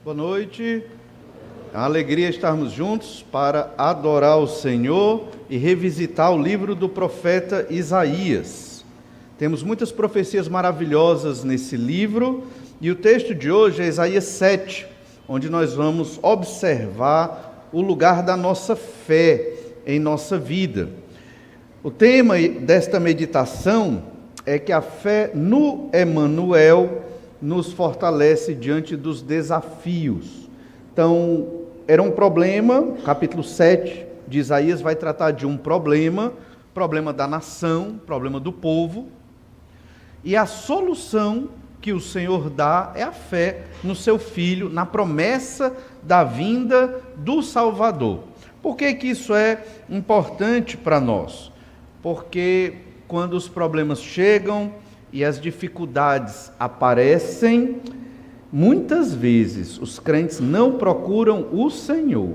Boa noite, é uma alegria estarmos juntos para adorar o Senhor e revisitar o livro do profeta Isaías. Temos muitas profecias maravilhosas nesse livro e o texto de hoje é Isaías 7, onde nós vamos observar o lugar da nossa fé em nossa vida. O tema desta meditação é que a fé no Emanuel nos fortalece diante dos desafios. Então, era um problema, capítulo 7 de Isaías vai tratar de um problema da nação, problema do povo, e a solução que o Senhor dá é a fé no seu Filho, na promessa da vinda do Salvador. Por que que isso é importante para nós? Porque quando os problemas chegam e as dificuldades aparecem, muitas vezes os crentes não procuram o Senhor,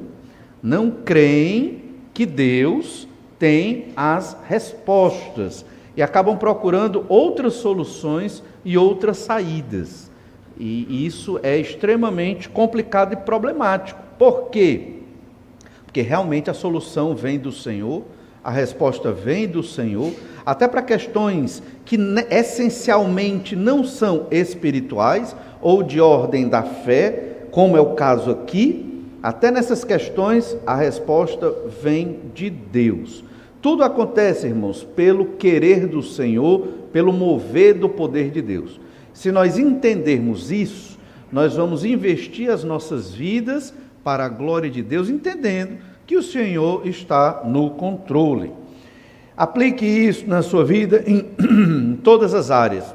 não creem que Deus tem as respostas e acabam procurando outras soluções e outras saídas. E isso é extremamente complicado e problemático. Por quê? Porque realmente a solução vem do Senhor, a resposta vem do Senhor, até para questões que essencialmente não são espirituais ou de ordem da fé, como é o caso aqui, até nessas questões a resposta vem de Deus. Tudo acontece, irmãos, pelo querer do Senhor, pelo mover do poder de Deus. Se nós entendermos isso, nós vamos investir as nossas vidas para a glória de Deus, entendendo que o Senhor está no controle. Aplique isso na sua vida em todas as áreas.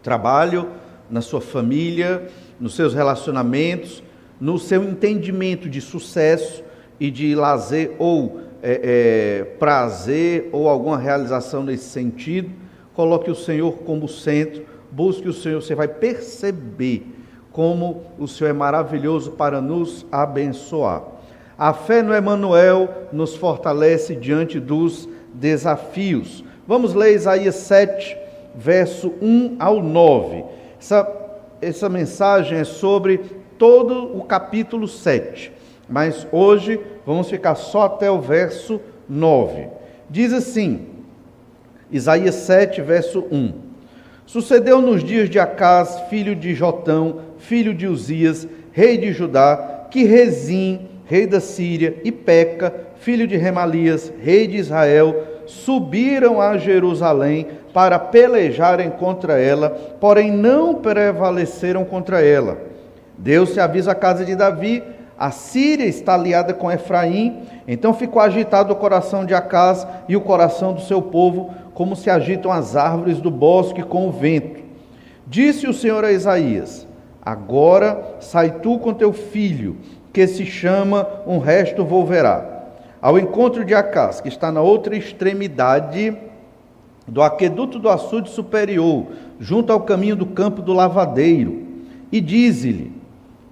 Trabalho, na sua família, nos seus relacionamentos, no seu entendimento de sucesso e de lazer ou prazer ou alguma realização nesse sentido. Coloque o Senhor como centro, busque o Senhor, você vai perceber como o Senhor é maravilhoso para nos abençoar. A fé no Emanuel nos fortalece diante dos desafios. Vamos ler Isaías 7, verso 1 ao 9. Essa mensagem é sobre todo o capítulo 7, mas hoje vamos ficar só até o verso 9. Diz assim, Isaías 7, verso 1. Sucedeu nos dias de Acaz, filho de Jotão, filho de Uzias, rei de Judá, que Rezim, rei da Síria, e Peca, filho de Remalias, rei de Israel, subiram a Jerusalém para pelejarem contra ela, porém não prevaleceram contra ela. Deus-se avisa à casa de Davi, a Síria está aliada com Efraim, então ficou agitado o coração de Acaz e o coração do seu povo, como se agitam as árvores do bosque com o vento. Disse o Senhor a Isaías, agora sai tu com teu filho, que se chama Um Resto Volverá, ao encontro de Acaz, que está na outra extremidade do aqueduto do açude superior, junto ao caminho do campo do lavadeiro, e dize-lhe,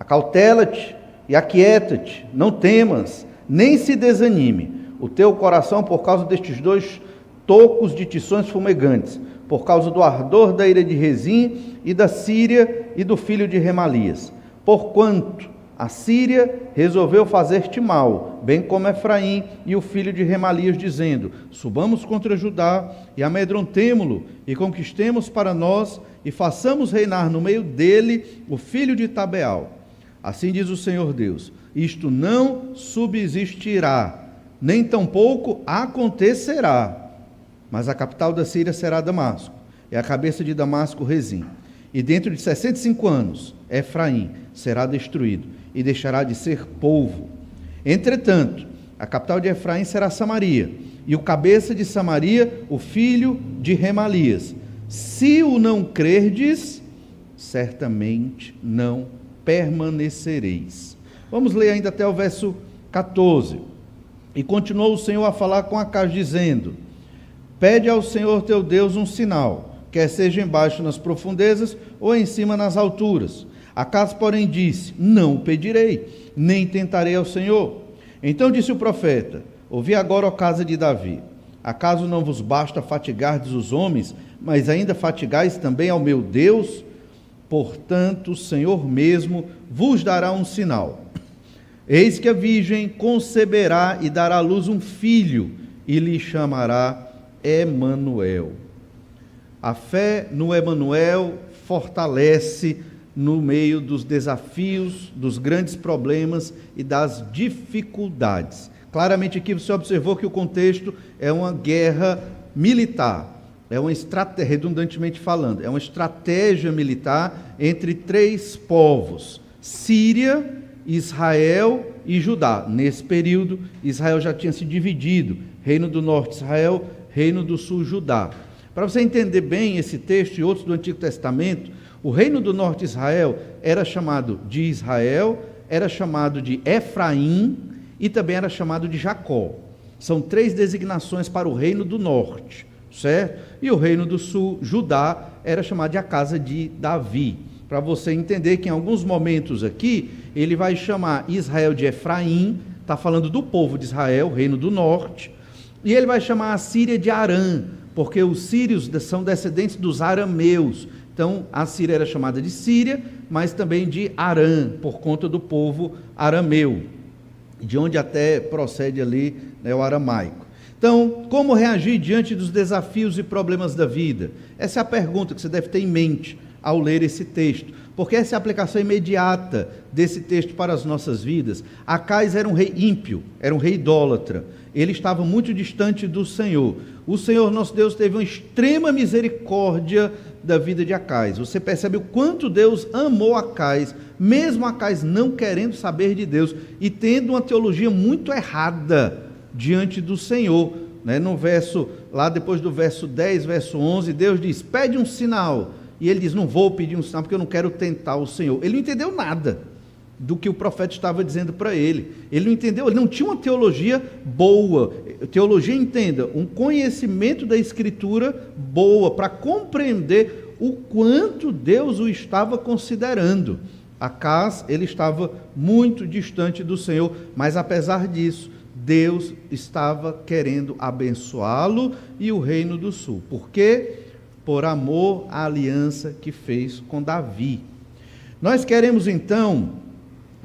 acautela-te e aquieta-te, não temas, nem se desanime o teu coração por causa destes dois tocos de tições fumegantes, por causa do ardor da ira de Rezim e da Síria e do filho de Remalias, porquanto a Síria resolveu fazer-te mal, bem como Efraim e o filho de Remalias, dizendo, subamos contra Judá e amedrontemo-lo e conquistemos para nós e façamos reinar no meio dele o filho de Tabeal. Assim diz o Senhor Deus, isto não subsistirá, nem tampouco acontecerá, mas a capital da Síria será Damasco, e a cabeça de Damasco Rezim. E dentro de 65 anos, Efraim será destruído e deixará de ser povo. Entretanto, a capital de Efraim será Samaria, e o cabeça de Samaria, o filho de Remalias. Se o não crerdes, certamente não permanecereis. Vamos ler ainda até o verso 14. E continuou o Senhor a falar com Acaz, dizendo, pede ao Senhor teu Deus um sinal, quer seja embaixo nas profundezas ou em cima nas alturas. Acaz, porém, disse, não pedirei, nem tentarei ao Senhor. Então disse o profeta, ouvi agora, ó casa de Davi, acaso não vos basta fatigardes os homens, mas ainda fatigais também ao meu Deus? Portanto, o Senhor mesmo vos dará um sinal. Eis que a virgem conceberá e dará à luz um filho, e lhe chamará Emanuel. A fé no Emanuel fortalece no meio dos desafios, dos grandes problemas e das dificuldades. Claramente aqui você observou que o contexto é uma guerra militar, é uma estratégia, redundantemente falando, é uma estratégia militar entre três povos: Síria, Israel e Judá. Nesse período, Israel já tinha se dividido: Reino do Norte, Israel; Reino do Sul, Judá. Para você entender bem esse texto e outros do Antigo Testamento, o Reino do Norte, Israel, era chamado de Israel, era chamado de Efraim e também era chamado de Jacó. São três designações para o Reino do Norte, certo? E o Reino do Sul, Judá, era chamado de a casa de Davi. Para você entender que em alguns momentos aqui, ele vai chamar Israel de Efraim, está falando do povo de Israel, Reino do Norte, e ele vai chamar a Síria de Arã, porque os sírios são descendentes dos arameus. Então, a Síria era chamada de Síria, mas também de Arã, por conta do povo arameu, de onde até procede ali, né, o aramaico. Então, como reagir diante dos desafios e problemas da vida? Essa é a pergunta que você deve ter em mente ao ler esse texto, porque essa é a aplicação imediata desse texto para as nossas vidas. Acais era um rei ímpio, era um rei idólatra, ele estava muito distante do Senhor. O Senhor nosso Deus teve uma extrema misericórdia da vida de Acais. Você percebe o quanto Deus amou Acais, mesmo Acais não querendo saber de Deus e tendo uma teologia muito errada diante do Senhor, né? No verso, lá depois do verso 10, verso 11, Deus diz: pede um sinal. E ele diz: não vou pedir um sinal porque eu não quero tentar o Senhor. Ele não entendeu nada do que o profeta estava dizendo para ele. Ele não entendeu, ele não tinha uma teologia boa. Teologia, entenda, um conhecimento da Escritura boa, para compreender o quanto Deus o estava considerando. Acais, ele estava muito distante do Senhor, mas apesar disso, Deus estava querendo abençoá-lo e o Reino do Sul. Por quê? Por amor à aliança que fez com Davi. Nós queremos então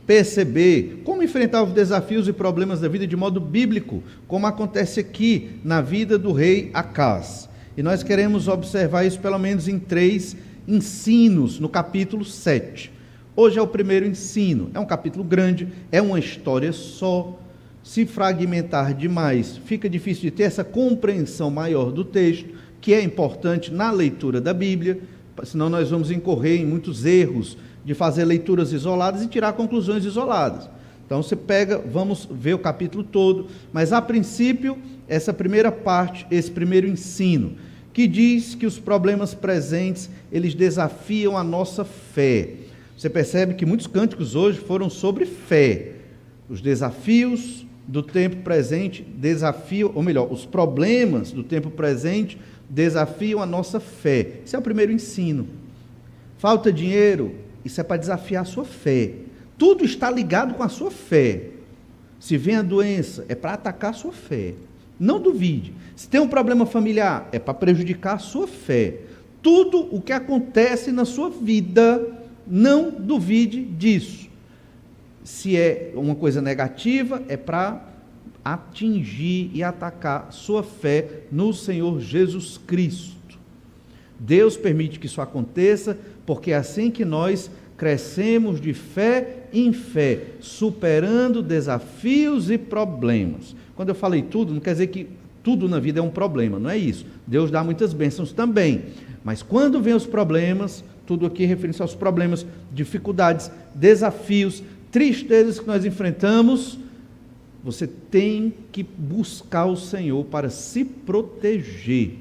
perceber como enfrentar os desafios e problemas da vida de modo bíblico, como acontece aqui na vida do rei Acais. E nós queremos observar isso pelo menos em 3 ensinos no capítulo 7. Hoje é o primeiro ensino, é um capítulo grande, é uma história só. Se fragmentar demais, fica difícil de ter essa compreensão maior do texto, que é importante na leitura da Bíblia, senão nós vamos incorrer em muitos erros de fazer leituras isoladas e tirar conclusões isoladas. Então você pega, vamos ver o capítulo todo, mas a princípio, essa primeira parte, esse primeiro ensino, que diz que os problemas presentes, eles desafiam a nossa fé. Você percebe que muitos cânticos hoje foram sobre fé. Os desafios do tempo presente desafiam, ou melhor, os problemas do tempo presente desafiam a nossa fé. Esse é o primeiro ensino. Falta dinheiro, isso é para desafiar a sua fé. Tudo está ligado com a sua fé. Se vem a doença, é para atacar a sua fé. Não duvide. Se tem um problema familiar, é para prejudicar a sua fé. Tudo o que acontece na sua vida, não duvide disso. Se é uma coisa negativa, é para atingir e atacar sua fé no Senhor Jesus Cristo. Deus permite que isso aconteça, porque é assim que nós crescemos de fé em fé, superando desafios e problemas. Quando eu falei tudo, não quer dizer que tudo na vida é um problema, não é isso. Deus dá muitas bênçãos também, mas quando vem os problemas, tudo aqui referente aos problemas, dificuldades, desafios, tristezas que nós enfrentamos, você tem que buscar o Senhor para se proteger,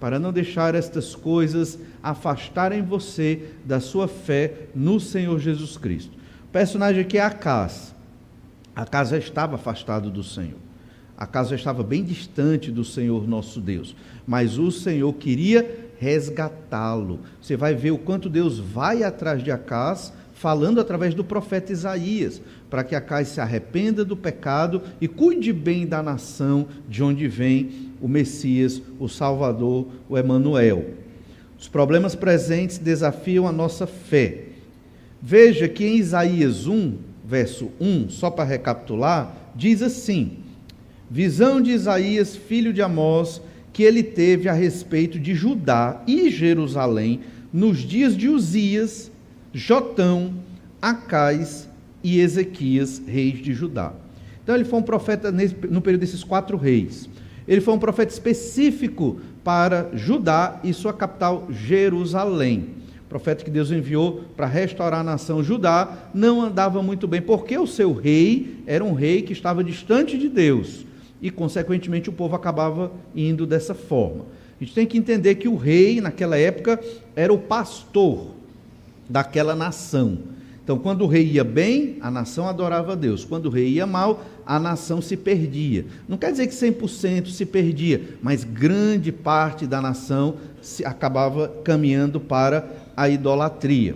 para não deixar estas coisas afastarem você da sua fé no Senhor Jesus Cristo. O personagem aqui é Acais. Acais já estava afastado do Senhor. Acais já estava bem distante do Senhor nosso Deus, mas o Senhor queria resgatá-lo. Você vai ver o quanto Deus vai atrás de Acais, falando através do profeta Isaías, para que Acais se arrependa do pecado e cuide bem da nação de onde vem o Messias, o Salvador, o Emanuel. Os problemas presentes desafiam a nossa fé. Veja que em Isaías 1, verso 1, só para recapitular, diz assim: visão de Isaías, filho de Amós, que ele teve a respeito de Judá e Jerusalém nos dias de Uzias, Jotão, Acais e Ezequias, reis de Judá. Então ele foi um profeta no período desses 4 reis. Ele foi um profeta específico para Judá e sua capital, Jerusalém. Profeta que Deus enviou para restaurar a nação. Judá não andava muito bem, porque o seu rei era um rei que estava distante de Deus, e consequentemente o povo acabava indo dessa forma. A gente tem que entender que o rei, naquela época, era o pastor daquela nação. Então, quando o rei ia bem, a nação adorava a Deus. Quando o rei ia mal, a nação se perdia. Não quer dizer que 100% se perdia, mas grande parte da nação acabava caminhando para a idolatria.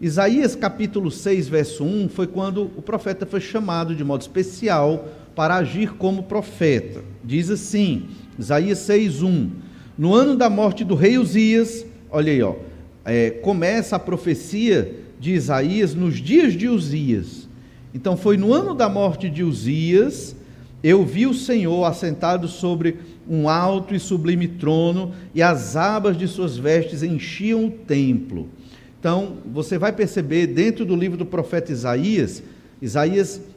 Isaías capítulo 6, verso 1, foi quando o profeta foi chamado de modo especial para agir como profeta. Diz assim, Isaías 6, 1, no ano da morte do rei Uzias, olha aí, começa a profecia de Isaías nos dias de Uzias. Então foi no ano da morte de Uzias, eu vi o Senhor assentado sobre um alto e sublime trono, e as abas de suas vestes enchiam o templo. Então, você vai perceber dentro do livro do profeta Isaías,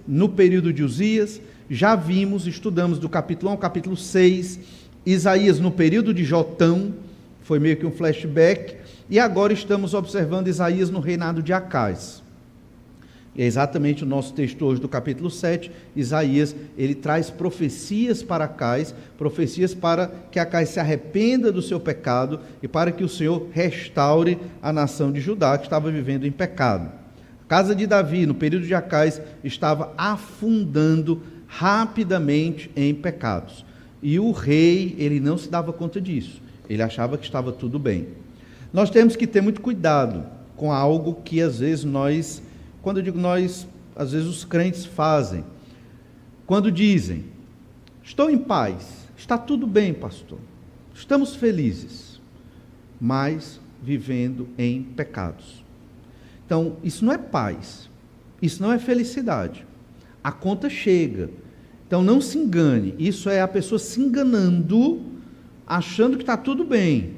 no período de Uzias, já vimos, estudamos do capítulo 1 ao capítulo 6, Isaías no período de Jotão, foi meio que um flashback, e agora estamos observando Isaías no reinado de Acais. É exatamente o nosso texto hoje do capítulo 7, Isaías, ele traz profecias para Acais, profecias para que Acais se arrependa do seu pecado e para que o Senhor restaure a nação de Judá, que estava vivendo em pecado. A casa de Davi, no período de Acais, estava afundando rapidamente em pecados. E o rei, ele não se dava conta disso, ele achava que estava tudo bem. Nós temos que ter muito cuidado com algo que às vezes nós, quando eu digo nós, às vezes os crentes fazem. Quando dizem, estou em paz, está tudo bem, pastor, estamos felizes, mas vivendo em pecados. Então, isso não é paz, isso não é felicidade. A conta chega. Então, não se engane, isso é a pessoa se enganando, achando que está tudo bem.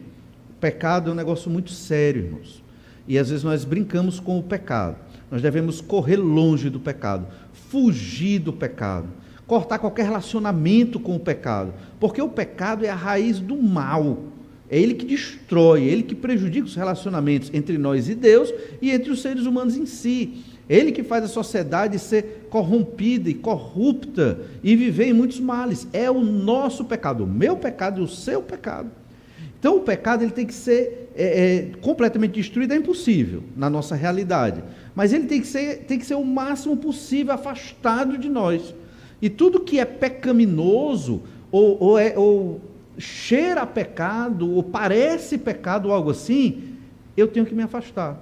O pecado é um negócio muito sério, irmãos. E às vezes nós brincamos com o pecado. Nós devemos correr longe do pecado, fugir do pecado, cortar qualquer relacionamento com o pecado, porque o pecado é a raiz do mal. É ele que destrói, é ele que prejudica os relacionamentos entre nós e Deus e entre os seres humanos em si. É ele que faz a sociedade ser corrompida e corrupta e viver em muitos males. É o nosso pecado, o meu pecado e o seu pecado. Então o pecado ele tem que ser completamente destruído, é impossível na nossa realidade, mas ele tem que ser o máximo possível afastado de nós. E tudo que é pecaminoso, ou cheira a pecado, ou parece pecado, ou algo assim, eu tenho que me afastar,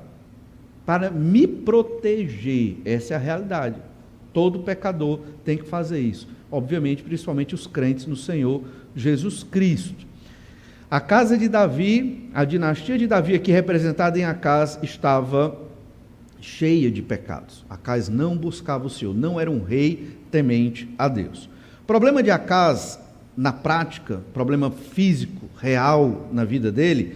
para me proteger. Essa é a realidade. Todo pecador tem que fazer isso, obviamente, principalmente os crentes no Senhor Jesus Cristo. A casa de Davi, a dinastia de Davi, aqui representada em Acás, estava cheia de pecados. Acás não buscava o Senhor, não era um rei temente a Deus. O problema de Acás, na prática, problema físico, real na vida dele,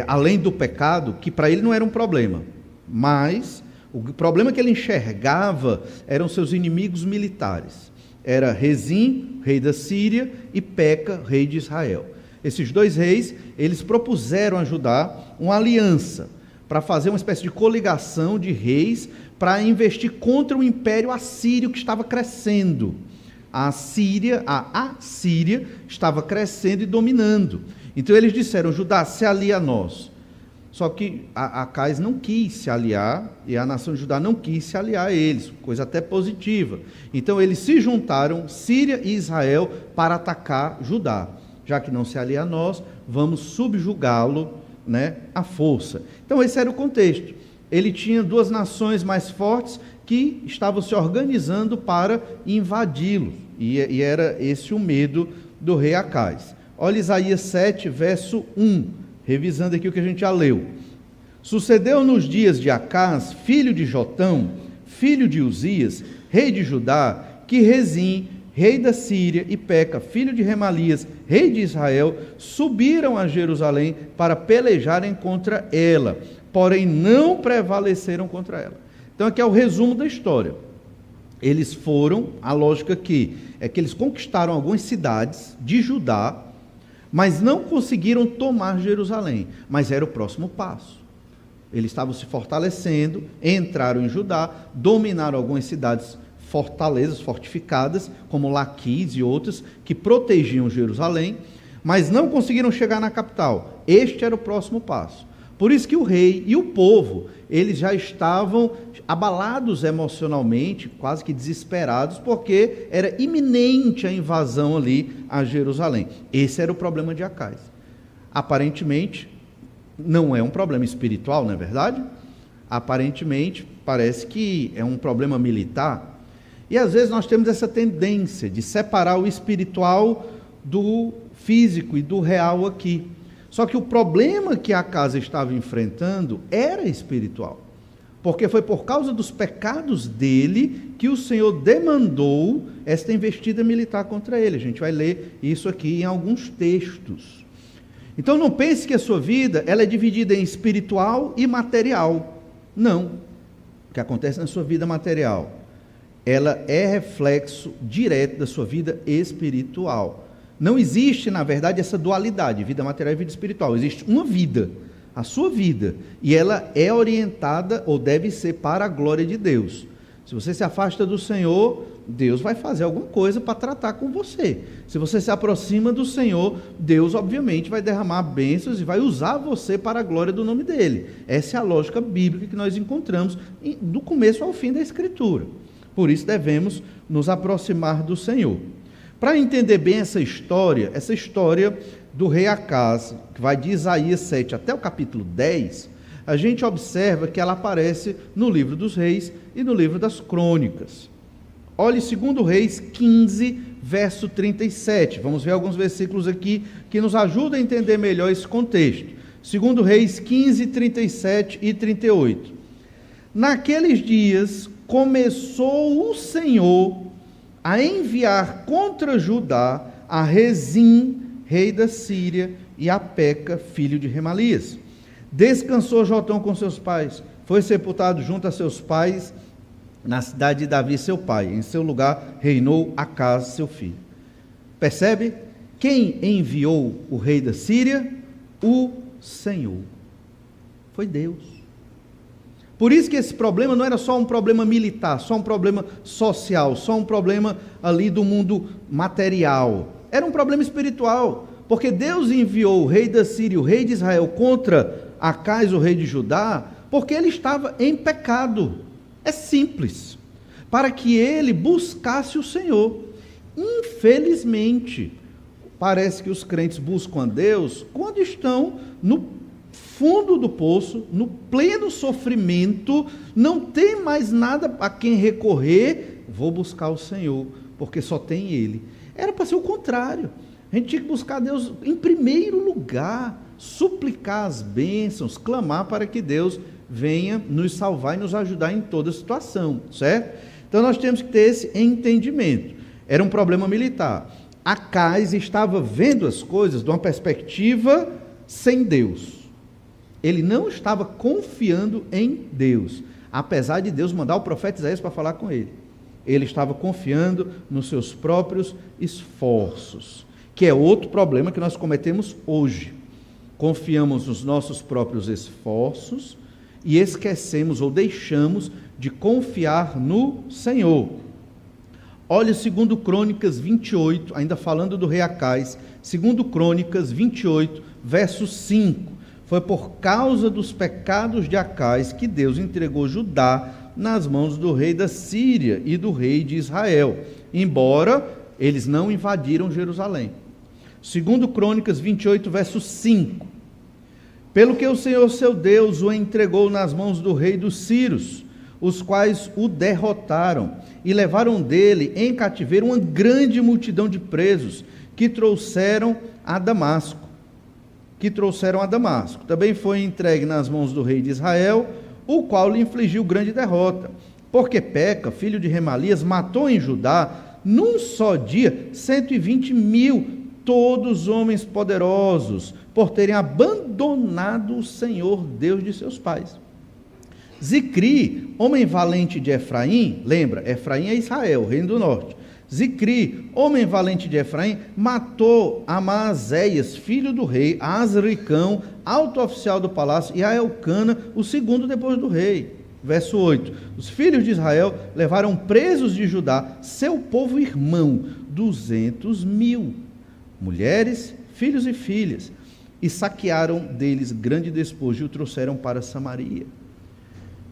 além do pecado, que para ele não era um problema, mas o problema que ele enxergava eram seus inimigos militares. Era Rezim, rei da Síria, e Peca, rei de Israel. Esses 2 reis, eles propuseram a Judá uma aliança para fazer uma espécie de coligação de reis para investir contra o império assírio que estava crescendo. A Assíria estava crescendo e dominando. Então eles disseram, Judá, se alia a nós. Só que Acás não quis se aliar, e a nação de Judá não quis se aliar a eles, coisa até positiva. Então eles se juntaram, Síria e Israel, para atacar Judá. Já que não se alia a nós, vamos subjugá-lo, à força. Então esse era o contexto. Ele tinha 2 nações mais fortes que estavam se organizando para invadi-lo, e era esse o medo do rei Acás. Olha Isaías 7, verso 1, revisando aqui o que a gente já leu. Sucedeu nos dias de Acás, filho de Jotão, filho de Uzias, rei de Judá, que Rezim, rei da Síria, e Peca, filho de Remalias, rei de Israel, subiram a Jerusalém para pelejarem contra ela, porém não prevaleceram contra ela. Então aqui é o resumo da história. Eles foram, a lógica aqui é que eles conquistaram algumas cidades de Judá, mas não conseguiram tomar Jerusalém, mas era o próximo passo. Eles estavam se fortalecendo, entraram em Judá, dominaram algumas cidades, fortalezas fortificadas, como Laquis e outras, que protegiam Jerusalém, mas não conseguiram chegar na capital. Este era o próximo passo. Por isso que o rei e o povo, eles já estavam abalados emocionalmente, quase que desesperados, porque era iminente a invasão ali a Jerusalém. Esse era o problema de Acás. Aparentemente, não é um problema espiritual, não é verdade? Aparentemente, parece que é um problema militar. E às vezes nós temos essa tendência de separar o espiritual do físico e do real aqui. Só que o problema que Acás estava enfrentando era espiritual. Porque foi por causa dos pecados dele que o Senhor demandou esta investida militar contra ele. A gente vai ler isso aqui em alguns textos. Então não pense que a sua vida ela é dividida em espiritual e material. Não. O que acontece na sua vida material, ela é reflexo direto da sua vida espiritual. Não existe, na verdade, essa dualidade, vida material e vida espiritual. Existe uma vida, a sua vida, e ela é orientada, ou deve ser, para a glória de Deus. Se você se afasta do Senhor, Deus vai fazer alguma coisa para tratar com você. Se você se aproxima do Senhor, Deus, obviamente, vai derramar bênçãos e vai usar você para a glória do nome dEle. Essa é a lógica bíblica que nós encontramos do começo ao fim da Escritura. Por isso devemos nos aproximar do Senhor. Para entender bem essa história do rei Acás, que vai de Isaías 7 até o capítulo 10, a gente observa que ela aparece no livro dos reis e no livro das crônicas. Olhe 2 Reis 15, verso 37. Vamos ver alguns versículos aqui que nos ajudam a entender melhor esse contexto. 2 Reis 15, 37 e 38. Naqueles dias começou o Senhor a enviar contra Judá a Rezim, rei da Síria, e a Peca, filho de Remalias. Descansou Jotão com seus pais, foi sepultado junto a seus pais na cidade de Davi, seu pai. Em seu lugar reinou Acás, seu filho. Percebe? Quem enviou o rei da Síria? O Senhor. Foi Deus. Por isso que esse problema não era só um problema militar, só um problema social, só um problema ali do mundo material. Era um problema espiritual, porque Deus enviou o rei da Síria, o rei de Israel, contra Acás, o rei de Judá, porque ele estava em pecado. É simples. Para que ele buscasse o Senhor. Infelizmente, parece que os crentes buscam a Deus quando estão no fundo do poço, no pleno sofrimento, não tem mais nada a quem recorrer, vou buscar o Senhor, porque só tem Ele. Era para ser o contrário. A gente tinha que buscar Deus em primeiro lugar, suplicar as bênçãos, clamar para que Deus venha nos salvar e nos ajudar em toda situação, certo? Então nós temos que ter esse entendimento. Era um problema militar. Acás estava vendo as coisas de uma perspectiva sem Deus. Ele não estava confiando em Deus, apesar de Deus mandar o profeta Isaías para falar com ele. Ele estava confiando nos seus próprios esforços, que é outro problema que nós cometemos hoje. Confiamos nos nossos próprios esforços e esquecemos ou deixamos de confiar no Senhor. Olha 2 Crônicas 28, ainda falando do rei Acás, 2 Crônicas 28, verso 5. Foi por causa dos pecados de Acás que Deus entregou Judá nas mãos do rei da Síria e do rei de Israel, embora eles não invadiram Jerusalém. 2 Crônicas 28, verso 5. Pelo que o Senhor seu Deus o entregou nas mãos do rei dos sírios, os quais o derrotaram e levaram dele em cativeiro uma grande multidão de presos que trouxeram a Damasco. que trouxeram a Damasco. Também foi entregue nas mãos do rei de Israel, o qual lhe infligiu grande derrota, porque Peca, filho de Remalias, matou em Judá, num só dia, 120.000, todos homens poderosos, por terem abandonado o Senhor, Deus de seus pais. Zicri, homem valente de Efraim, lembra, Efraim é Israel, reino do norte. Zicri, homem valente de Efraim, matou Amaazéias, filho do rei, Azricão, alto oficial do palácio, e a Elcana, o segundo depois do rei. Verso 8, os filhos de Israel levaram presos de Judá, seu povo irmão, 200.000, mulheres, filhos e filhas, e saquearam deles grande despojo e o trouxeram para Samaria.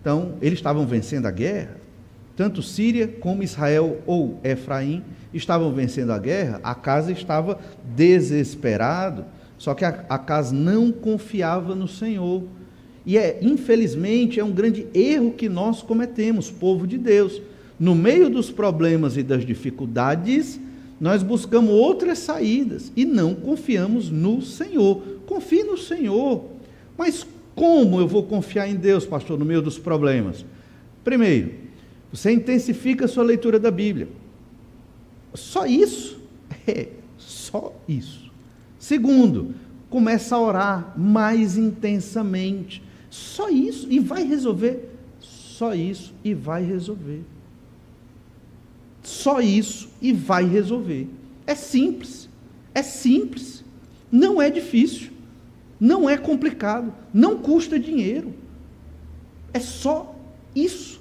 Então, eles estavam vencendo a guerra, tanto Síria como Israel ou Efraim estavam vencendo a guerra. Acas estava desesperado, só que Acas não confiava no Senhor. E infelizmente, é um grande erro que nós cometemos, povo de Deus. No meio dos problemas e das dificuldades, nós buscamos outras saídas e não confiamos no Senhor. Confie no Senhor. Mas como eu vou confiar em Deus, pastor, no meio dos problemas? Primeiro, você intensifica a sua leitura da Bíblia. Só isso? Só isso. Segundo, começa a orar mais intensamente. Só isso e vai resolver. Só isso e vai resolver. Só isso e vai resolver. É simples. É simples. Não é difícil. Não é complicado, não custa dinheiro, é só isso.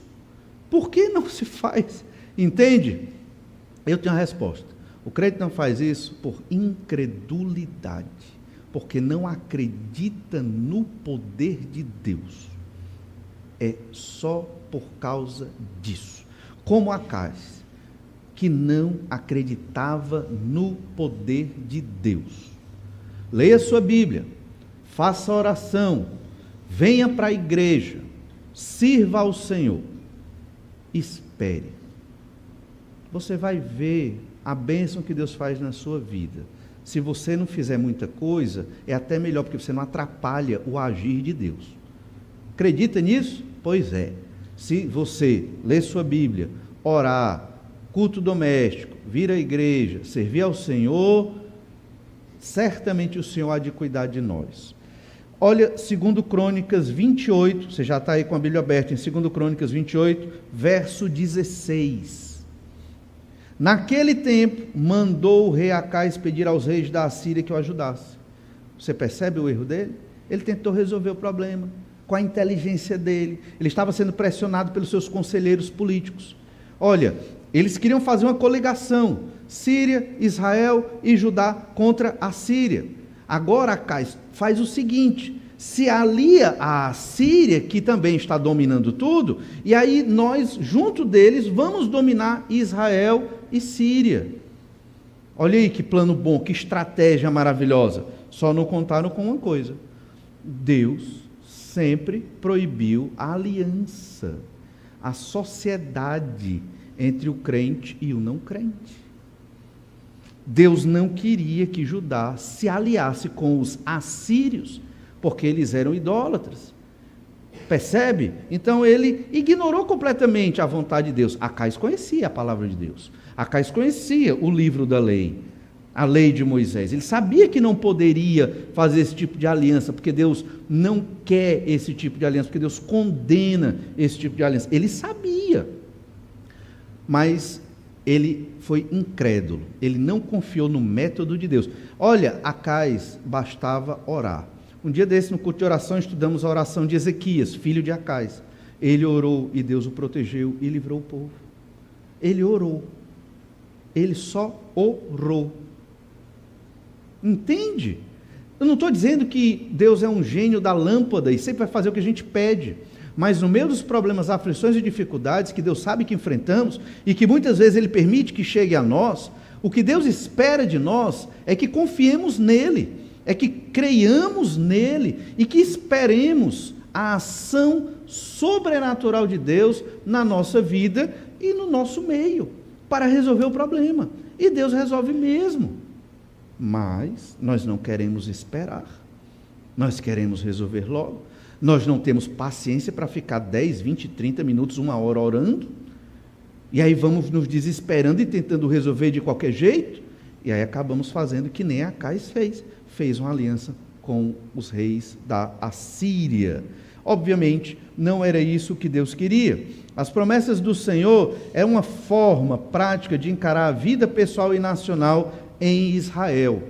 Por que não se faz? Entende? Eu tenho a resposta. O crente não faz isso por incredulidade, porque não acredita no poder de Deus. É só por causa disso. Como Acas, que não acreditava no poder de Deus. Leia sua Bíblia. Faça oração, venha para a igreja, sirva ao Senhor, espere. Você vai ver a bênção que Deus faz na sua vida. Se você não fizer muita coisa, é até melhor, porque você não atrapalha o agir de Deus. Acredita nisso? Pois é. Se você ler sua Bíblia, orar, culto doméstico, vir à igreja, servir ao Senhor, certamente o Senhor há de cuidar de nós. Olha, 2 Crônicas 28, você já está aí com a Bíblia aberta, em 2 Crônicas 28, verso 16. Naquele tempo, mandou o rei Acais pedir aos reis da Assíria que o ajudassem. Você percebe o erro dele? Ele tentou resolver o problema com a inteligência dele. Ele estava sendo pressionado pelos seus conselheiros políticos. Olha, eles queriam fazer uma coligação, Síria, Israel e Judá contra a Síria. Agora Acais faz o seguinte, se alia à Síria, que também está dominando tudo, e aí nós, junto deles, vamos dominar Israel e Síria. Olha aí que plano bom, que estratégia maravilhosa. Só não contaram com uma coisa: Deus sempre proibiu a aliança, a sociedade entre o crente e o não crente. Deus não queria que Judá se aliasse com os assírios, porque eles eram idólatras. Percebe? Então ele ignorou completamente a vontade de Deus. Acais conhecia a palavra de Deus. Acais conhecia o livro da lei, a lei de Moisés. Ele sabia que não poderia fazer esse tipo de aliança, porque Deus não quer esse tipo de aliança, porque Deus condena esse tipo de aliança. Ele sabia, mas ele foi incrédulo, ele não confiou no método de Deus. Olha, Acais bastava orar. Um dia desse, no culto de oração, estudamos a oração de Ezequias, filho de Acais. Ele orou e Deus o protegeu e livrou o povo. Ele orou. Ele só orou. Entende? Eu não estou dizendo que Deus é um gênio da lâmpada e sempre vai fazer o que a gente pede. Mas no meio dos problemas, aflições e dificuldades que Deus sabe que enfrentamos e que muitas vezes Ele permite que chegue a nós, o que Deus espera de nós é que confiemos nele, é que creiamos nele e que esperemos a ação sobrenatural de Deus na nossa vida e no nosso meio, para resolver o problema. E Deus resolve mesmo, mas nós não queremos esperar. Nós queremos resolver logo. Nós não temos paciência para ficar 10, 20, 30 minutos, 1 hora orando. E aí vamos nos desesperando e tentando resolver de qualquer jeito. E aí acabamos fazendo que nem Acais fez. Fez uma aliança com os reis da Assíria. Obviamente, não era isso que Deus queria. As promessas do Senhor é uma forma prática de encarar a vida pessoal e nacional em Israel.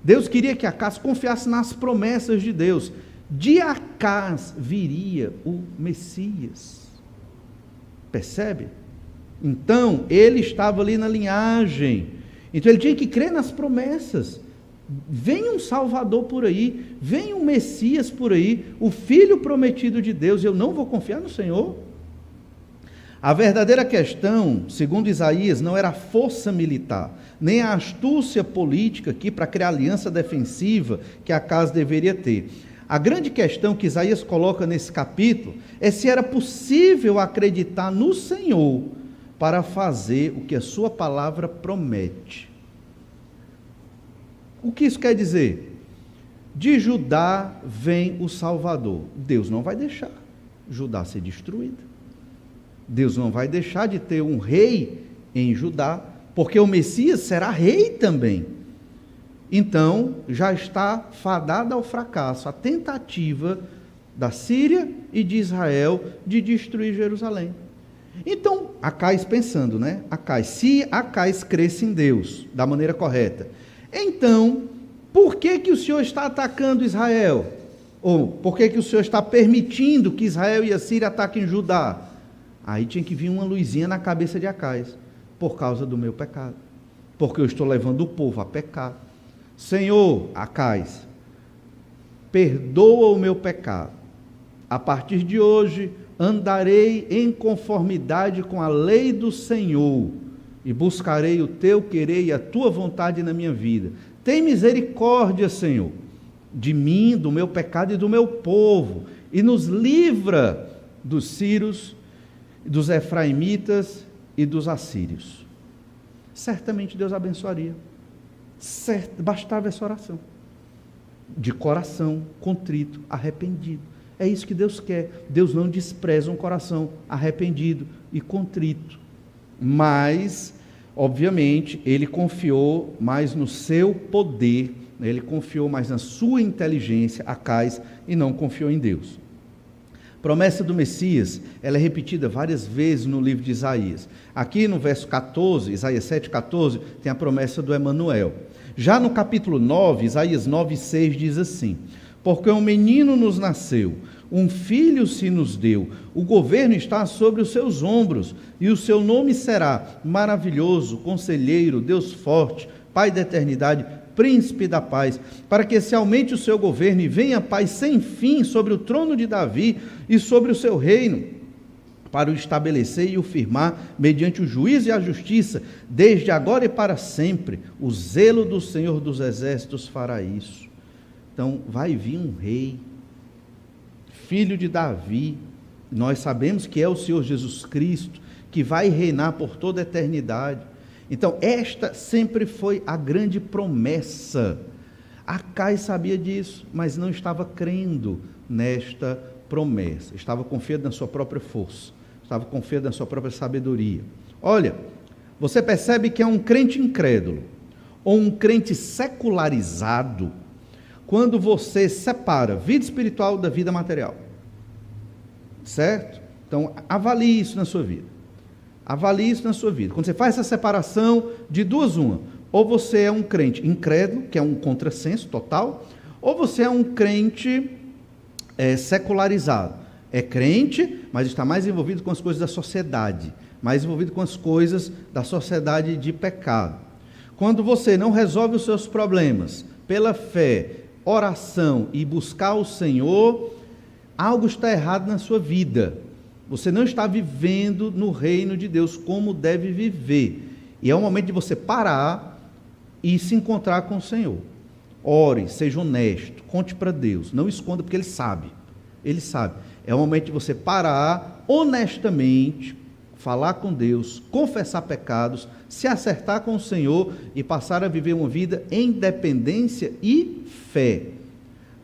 Deus queria que Acais confiasse nas promessas de Deus. De Acais viria o Messias. Percebe? Então, ele estava ali na linhagem. Então, ele tinha que crer nas promessas. Vem um Salvador por aí, vem um Messias por aí, o Filho prometido de Deus. Eu não vou confiar no Senhor? A verdadeira questão, segundo Isaías, não era a força militar, nem a astúcia política aqui para criar aliança defensiva que Acais deveria ter. A grande questão que Isaías coloca nesse capítulo é se era possível acreditar no Senhor para fazer o que a sua palavra promete. O que isso quer dizer? De Judá vem o Salvador. Deus não vai deixar Judá ser destruída. Deus não vai deixar de ter um rei em Judá, porque o Messias será rei também. Então, já está fadada ao fracasso a tentativa da Síria e de Israel de destruir Jerusalém. Então, Acais pensando, né? Se Acais cresce em Deus da maneira correta, então, por que o Senhor está atacando Israel? Ou por que o Senhor está permitindo que Israel e a Síria ataquem Judá? Aí tinha que vir uma luzinha na cabeça de Acais, por causa do meu pecado, porque eu estou levando o povo a pecar. Senhor, Acais, perdoa o meu pecado. A partir de hoje, andarei em conformidade com a lei do Senhor e buscarei o teu querer e a tua vontade na minha vida. Tem misericórdia, Senhor, de mim, do meu pecado e do meu povo, e nos livra dos sírios, dos efraimitas e dos assírios. Certamente Deus abençoaria. Bastava essa oração. De coração contrito, arrependido. É isso que Deus quer. Deus não despreza um coração arrependido e contrito. Mas, obviamente, ele confiou mais no seu poder, ele confiou mais na sua inteligência, Acais, e não confiou em Deus. A promessa do Messias, ela é repetida várias vezes no livro de Isaías. Aqui no verso 14, Isaías 7,14, tem a promessa do Emanuel. Já no capítulo 9, Isaías 9,6 diz assim: porque um menino nos nasceu, um filho se nos deu, o governo está sobre os seus ombros, e o seu nome será Maravilhoso, Conselheiro, Deus Forte, Pai da Eternidade, Príncipe da Paz, para que se aumente o seu governo e venha a paz sem fim sobre o trono de Davi e sobre o seu reino, para o estabelecer e o firmar mediante o juízo e a justiça, desde agora e para sempre. O zelo do Senhor dos Exércitos fará isso. Então, vai vir um rei, filho de Davi, nós sabemos que é o Senhor Jesus Cristo, que vai reinar por toda a eternidade. Então, esta sempre foi a grande promessa. Acais sabia disso, mas não estava crendo nesta promessa. Estava confiando na sua própria força, estava confiando na sua própria sabedoria. Olha, você percebe que é um crente incrédulo, ou um crente secularizado, quando você separa vida espiritual da vida material. Certo? Então, avalie isso na sua vida. Avalie isso na sua vida. Quando você faz essa separação de duas, uma. Ou você é um crente incrédulo, que é um contrassenso total, ou você é um crente secularizado. É crente, mas está mais envolvido com as coisas da sociedade, mais envolvido com as coisas da sociedade de pecado. Quando você não resolve os seus problemas pela fé, oração e buscar o Senhor, algo está errado na sua vida. Você não está vivendo no reino de Deus como deve viver. E é o momento de você parar e se encontrar com o Senhor. Ore, seja honesto, conte para Deus, não esconda, porque Ele sabe. Ele sabe. É o momento de você parar honestamente, falar com Deus, confessar pecados, se acertar com o Senhor e passar a viver uma vida em dependência e fé.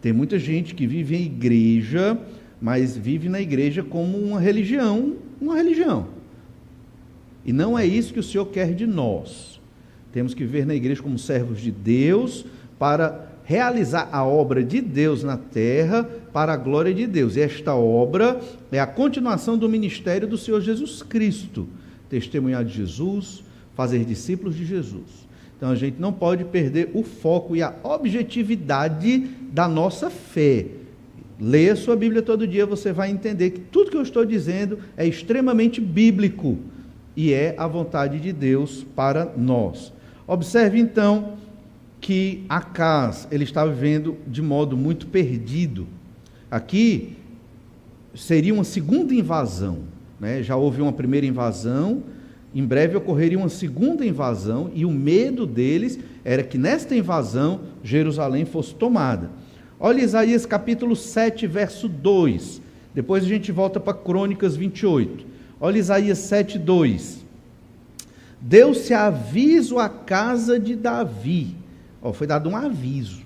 Tem muita gente que vive em igreja, mas vive na igreja como uma religião. E não é isso que o Senhor quer de nós. Temos que viver na igreja como servos de Deus, para realizar a obra de Deus na terra, para a glória de Deus. E esta obra é a continuação do ministério do Senhor Jesus Cristo. Testemunhar de Jesus, fazer discípulos de Jesus. Então a gente não pode perder o foco e a objetividade da nossa fé. Leia a sua Bíblia todo dia, você vai entender que tudo que eu estou dizendo é extremamente bíblico e é a vontade de Deus para nós. Observe então que Acaz, ele estava vivendo de modo muito perdido. Aqui seria uma segunda invasão, né? Já houve uma primeira invasão, em breve ocorreria uma segunda invasão, e o medo deles era que nesta invasão Jerusalém fosse tomada. Olha Isaías capítulo 7, verso 2. Depois a gente volta para Crônicas 28. Olha Isaías 7, 2. Deu-se aviso à casa de Davi. Foi dado um aviso.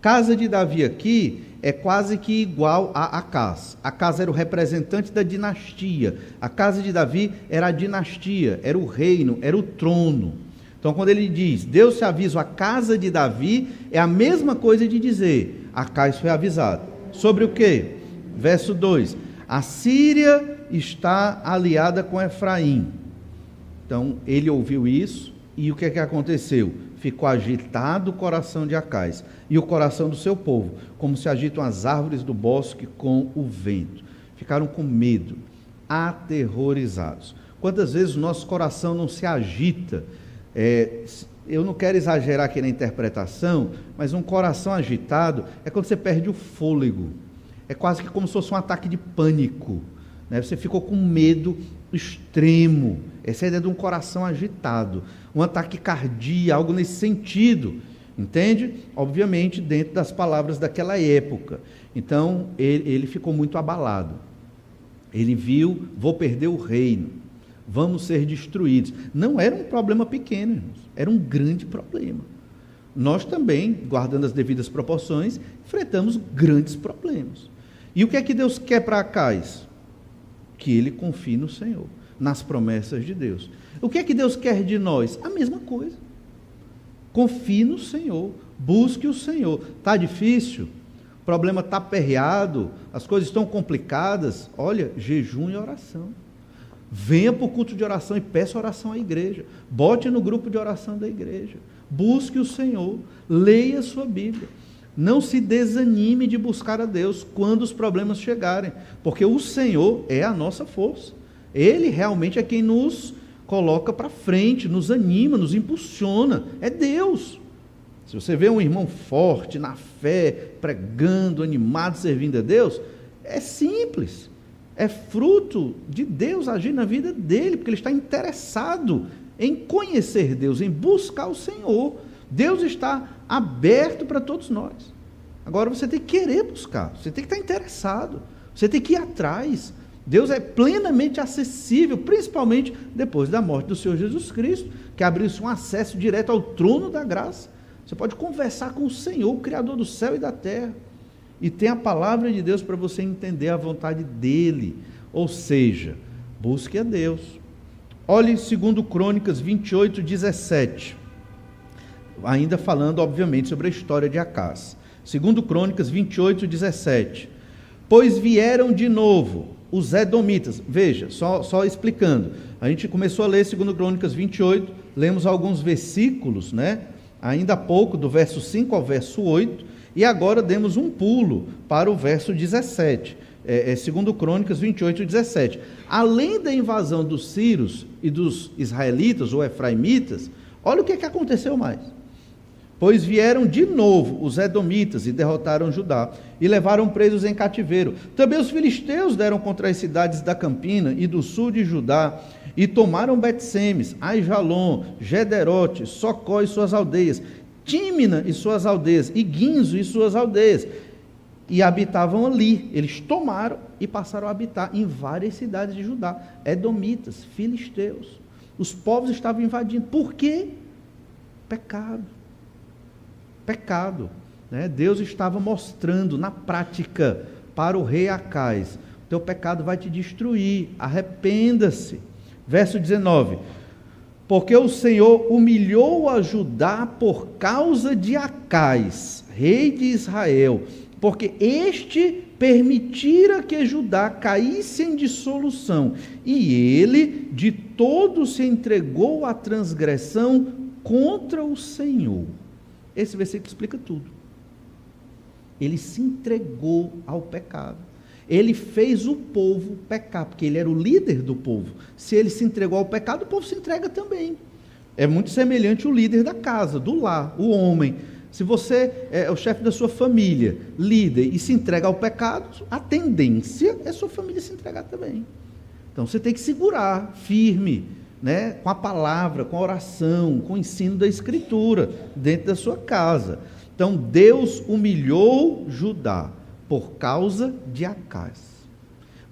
Casa de Davi aqui é quase que igual a Acaz. Acaz era o representante da dinastia. A casa de Davi era a dinastia, era o reino, era o trono. Então, quando ele diz, deu-se aviso à casa de Davi, é a mesma coisa de dizer, Acaz foi avisado. Sobre o quê? Verso 2. A Síria está aliada com Efraim. Então, ele ouviu isso, e o que é que aconteceu? Ficou agitado o coração de Acaz e o coração do seu povo, como se agitam as árvores do bosque com o vento. Ficaram com medo, aterrorizados. Quantas vezes o nosso coração não se agita? Eu não quero exagerar aqui na interpretação, mas um coração agitado é quando você perde o fôlego. É quase que como se fosse um ataque de pânico, né? Você ficou com medo extremo. Essa é a ideia de um coração agitado, um ataque cardíaco, algo nesse sentido, entende? Obviamente dentro das palavras daquela época. Então ele ficou muito abalado. Ele viu, vou perder o reino, vamos ser destruídos. Não era um problema pequeno, irmãos, era um grande problema. Nós também, guardando as devidas proporções, enfrentamos grandes problemas. E o que é que Deus quer para Acaz? Que ele confie no Senhor, nas promessas de Deus. O que é que Deus quer de nós? A mesma coisa. Confie no Senhor, busque o Senhor. Está difícil? O problema está aperreado, as coisas estão complicadas? Olha, jejum e oração. Venha para o culto de oração e peça oração à igreja. Bote no grupo de oração da igreja. Busque o Senhor, leia a sua Bíblia. Não se desanime de buscar a Deus quando os problemas chegarem, porque o Senhor é a nossa força. Ele realmente é quem nos coloca para frente, nos anima, nos impulsiona. É Deus. Se você vê um irmão forte na fé, pregando, animado, servindo a Deus, é simples. É fruto de Deus agir na vida dele, porque ele está interessado em conhecer Deus, em buscar o Senhor. Deus está aberto para todos nós. Agora você tem que querer buscar, você tem que estar interessado, você tem que ir atrás. Deus é plenamente acessível, principalmente depois da morte do Senhor Jesus Cristo, que abriu-se um acesso direto ao trono da graça. Você pode conversar com o Senhor, o Criador do céu e da terra, e tem a palavra de Deus para você entender a vontade dEle. Ou seja, busque a Deus. Olhe 2 Crônicas 28, 17. Ainda falando, obviamente, sobre a história de Acaz. 2 Crônicas 28, 17. Pois vieram de novo os edomitas. Veja, só explicando. A gente começou a ler 2 Crônicas 28, lemos alguns versículos, né? Ainda há pouco, do verso 5 ao verso 8, e agora demos um pulo para o verso 17. 2 Crônicas 28, 17. Além da invasão dos sírios e dos israelitas ou efraimitas, olha o que aconteceu mais. Pois vieram de novo os edomitas e derrotaram Judá, e levaram presos em cativeiro. Também os filisteus deram contra as cidades da Campina e do sul de Judá, e tomaram Bet-Semes, Aijalon, Gederote, Socó e suas aldeias, Tímina e suas aldeias, e Guinzo e suas aldeias, e habitavam ali. Eles tomaram e passaram a habitar em várias cidades de Judá, edomitas, filisteus. Os povos estavam invadindo. Por quê? Pecado. né? Deus estava mostrando na prática para o rei Acais: o teu pecado vai te destruir, arrependa-se. Verso 19: porque o Senhor humilhou a Judá por causa de Acais, rei de Israel, porque este permitira que Judá caísse em dissolução, e ele de todo se entregou à transgressão contra o Senhor. Esse versículo explica tudo. Ele se entregou ao pecado. Ele fez o povo pecar, porque ele era o líder do povo. Se ele se entregou ao pecado, o povo se entrega também. É muito semelhante o líder da casa, do lar, o homem. Se você é o chefe da sua família, líder, e se entrega ao pecado, a tendência é a sua família se entregar também. Então você tem que segurar firme, né, com a palavra, com a oração, com o ensino da Escritura, dentro da sua casa. Então Deus humilhou Judá por causa de Acais.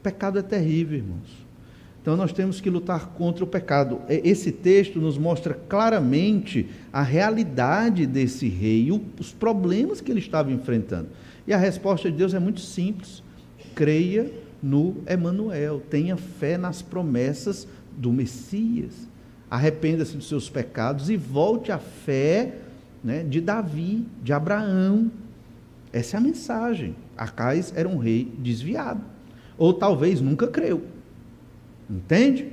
O pecado é terrível, irmãos. Então nós temos que lutar contra o pecado. Esse texto nos mostra claramente a realidade desse rei, os problemas que ele estava enfrentando. E a resposta de Deus é muito simples: creia no Emanuel, tenha fé nas promessas do Messias, arrependa-se dos seus pecados e volte à fé, né, de Davi, de Abraão. Essa é a mensagem. Acais era um rei desviado, ou talvez nunca creu, entende?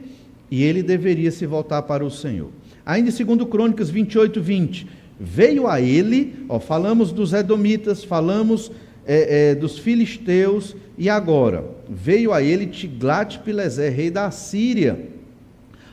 E ele deveria se voltar para o Senhor. Ainda em 2 Crônicas 28, 20, veio a ele, falamos dos edomitas, falamos dos filisteus, e agora, veio a ele Tiglat-Pileser, rei da Assíria,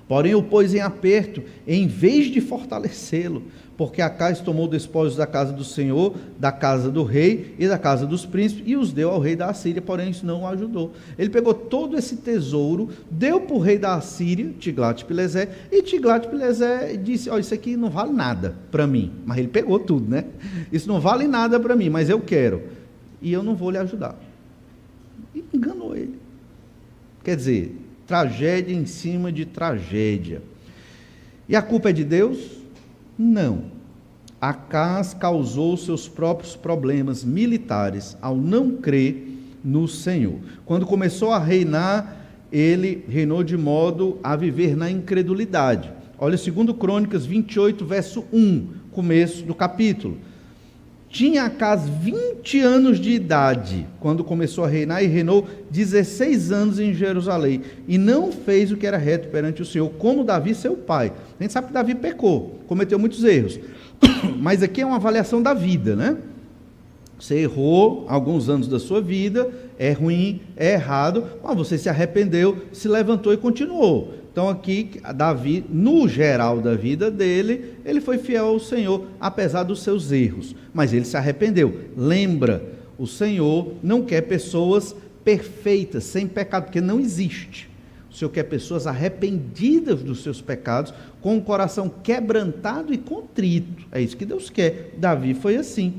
porém o pôs em aperto, em vez de fortalecê-lo, porque Acais tomou despojos da casa do Senhor, da casa do rei e da casa dos príncipes, e os deu ao rei da Assíria, porém isso não o ajudou. Ele pegou todo esse tesouro, deu para o rei da Assíria, Tiglat-Pileser, e Tiglat-Pileser disse: isso aqui não vale nada para mim. Mas ele pegou tudo, né? Isso não vale nada para mim, mas eu quero, e eu não vou lhe ajudar. E enganou ele. Quer dizer, tragédia em cima de tragédia. E a culpa é de Deus? Não. Acais causou seus próprios problemas militares ao não crer no Senhor. Quando começou a reinar, ele reinou de modo a viver na incredulidade. Olha 2 Crônicas 28, verso 1, começo do capítulo. Tinha Acais 20 anos de idade quando começou a reinar, e reinou 16 anos em Jerusalém, e não fez o que era reto perante o Senhor, como Davi seu pai. A gente sabe que Davi pecou, cometeu muitos erros, mas aqui é uma avaliação da vida, né? Você errou alguns anos da sua vida, é ruim, é errado, mas você se arrependeu, se levantou e continuou. Então aqui, Davi, no geral da vida dele, ele foi fiel ao Senhor, apesar dos seus erros, mas ele se arrependeu. Lembra, o Senhor não quer pessoas perfeitas, sem pecado, porque não existe. O Senhor quer pessoas arrependidas dos seus pecados, com o coração quebrantado e contrito. É isso que Deus quer. Davi foi assim.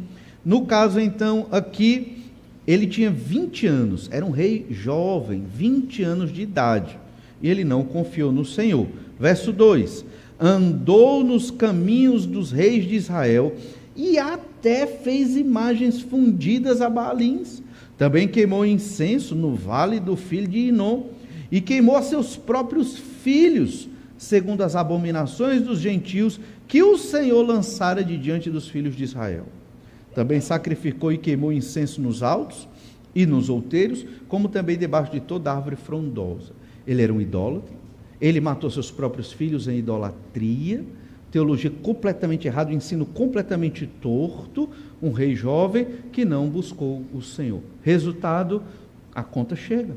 No caso, então, aqui, ele tinha 20 anos, era um rei jovem, 20 anos de idade. E ele não confiou no Senhor. Verso 2: andou nos caminhos dos reis de Israel, e até fez imagens fundidas a Baalins. Também queimou incenso no vale do filho de Inom, e queimou a seus próprios filhos, segundo as abominações dos gentios, que o Senhor lançara de diante dos filhos de Israel. Também sacrificou e queimou incenso nos altos e nos outeiros, como também debaixo de toda árvore frondosa. Ele era um idólatra, ele matou seus próprios filhos em idolatria, teologia completamente errada, ensino completamente torto, um rei jovem que não buscou o Senhor. Resultado, a conta chega.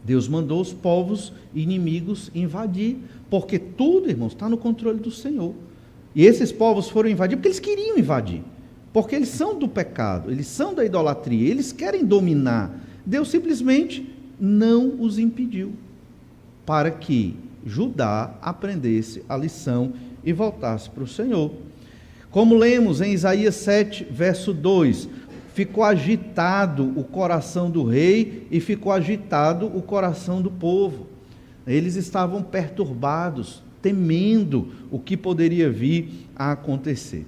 Deus mandou os povos inimigos invadir, porque tudo, irmãos, está no controle do Senhor. E esses povos foram invadir porque eles queriam invadir, porque eles são do pecado, eles são da idolatria, eles querem dominar. Deus simplesmente não os impediu, para que Judá aprendesse a lição e voltasse para o Senhor. Como lemos em Isaías 7, verso 2, ficou agitado o coração do rei e ficou agitado o coração do povo. Eles estavam perturbados, temendo o que poderia vir a acontecer.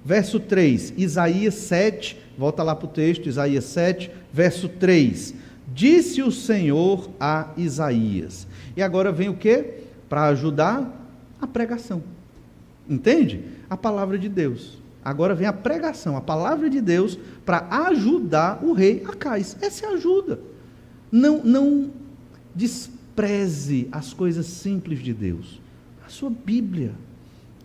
Verso 3, Isaías 7, volta lá para o texto, Isaías 7, verso 3. Disse o Senhor a Isaías. E agora vem o quê? Para ajudar a pregação. Entende? A palavra de Deus. Agora vem a pregação, a palavra de Deus para ajudar o rei Acais. Essa é a ajuda. Não despreze as coisas simples de Deus. A sua Bíblia,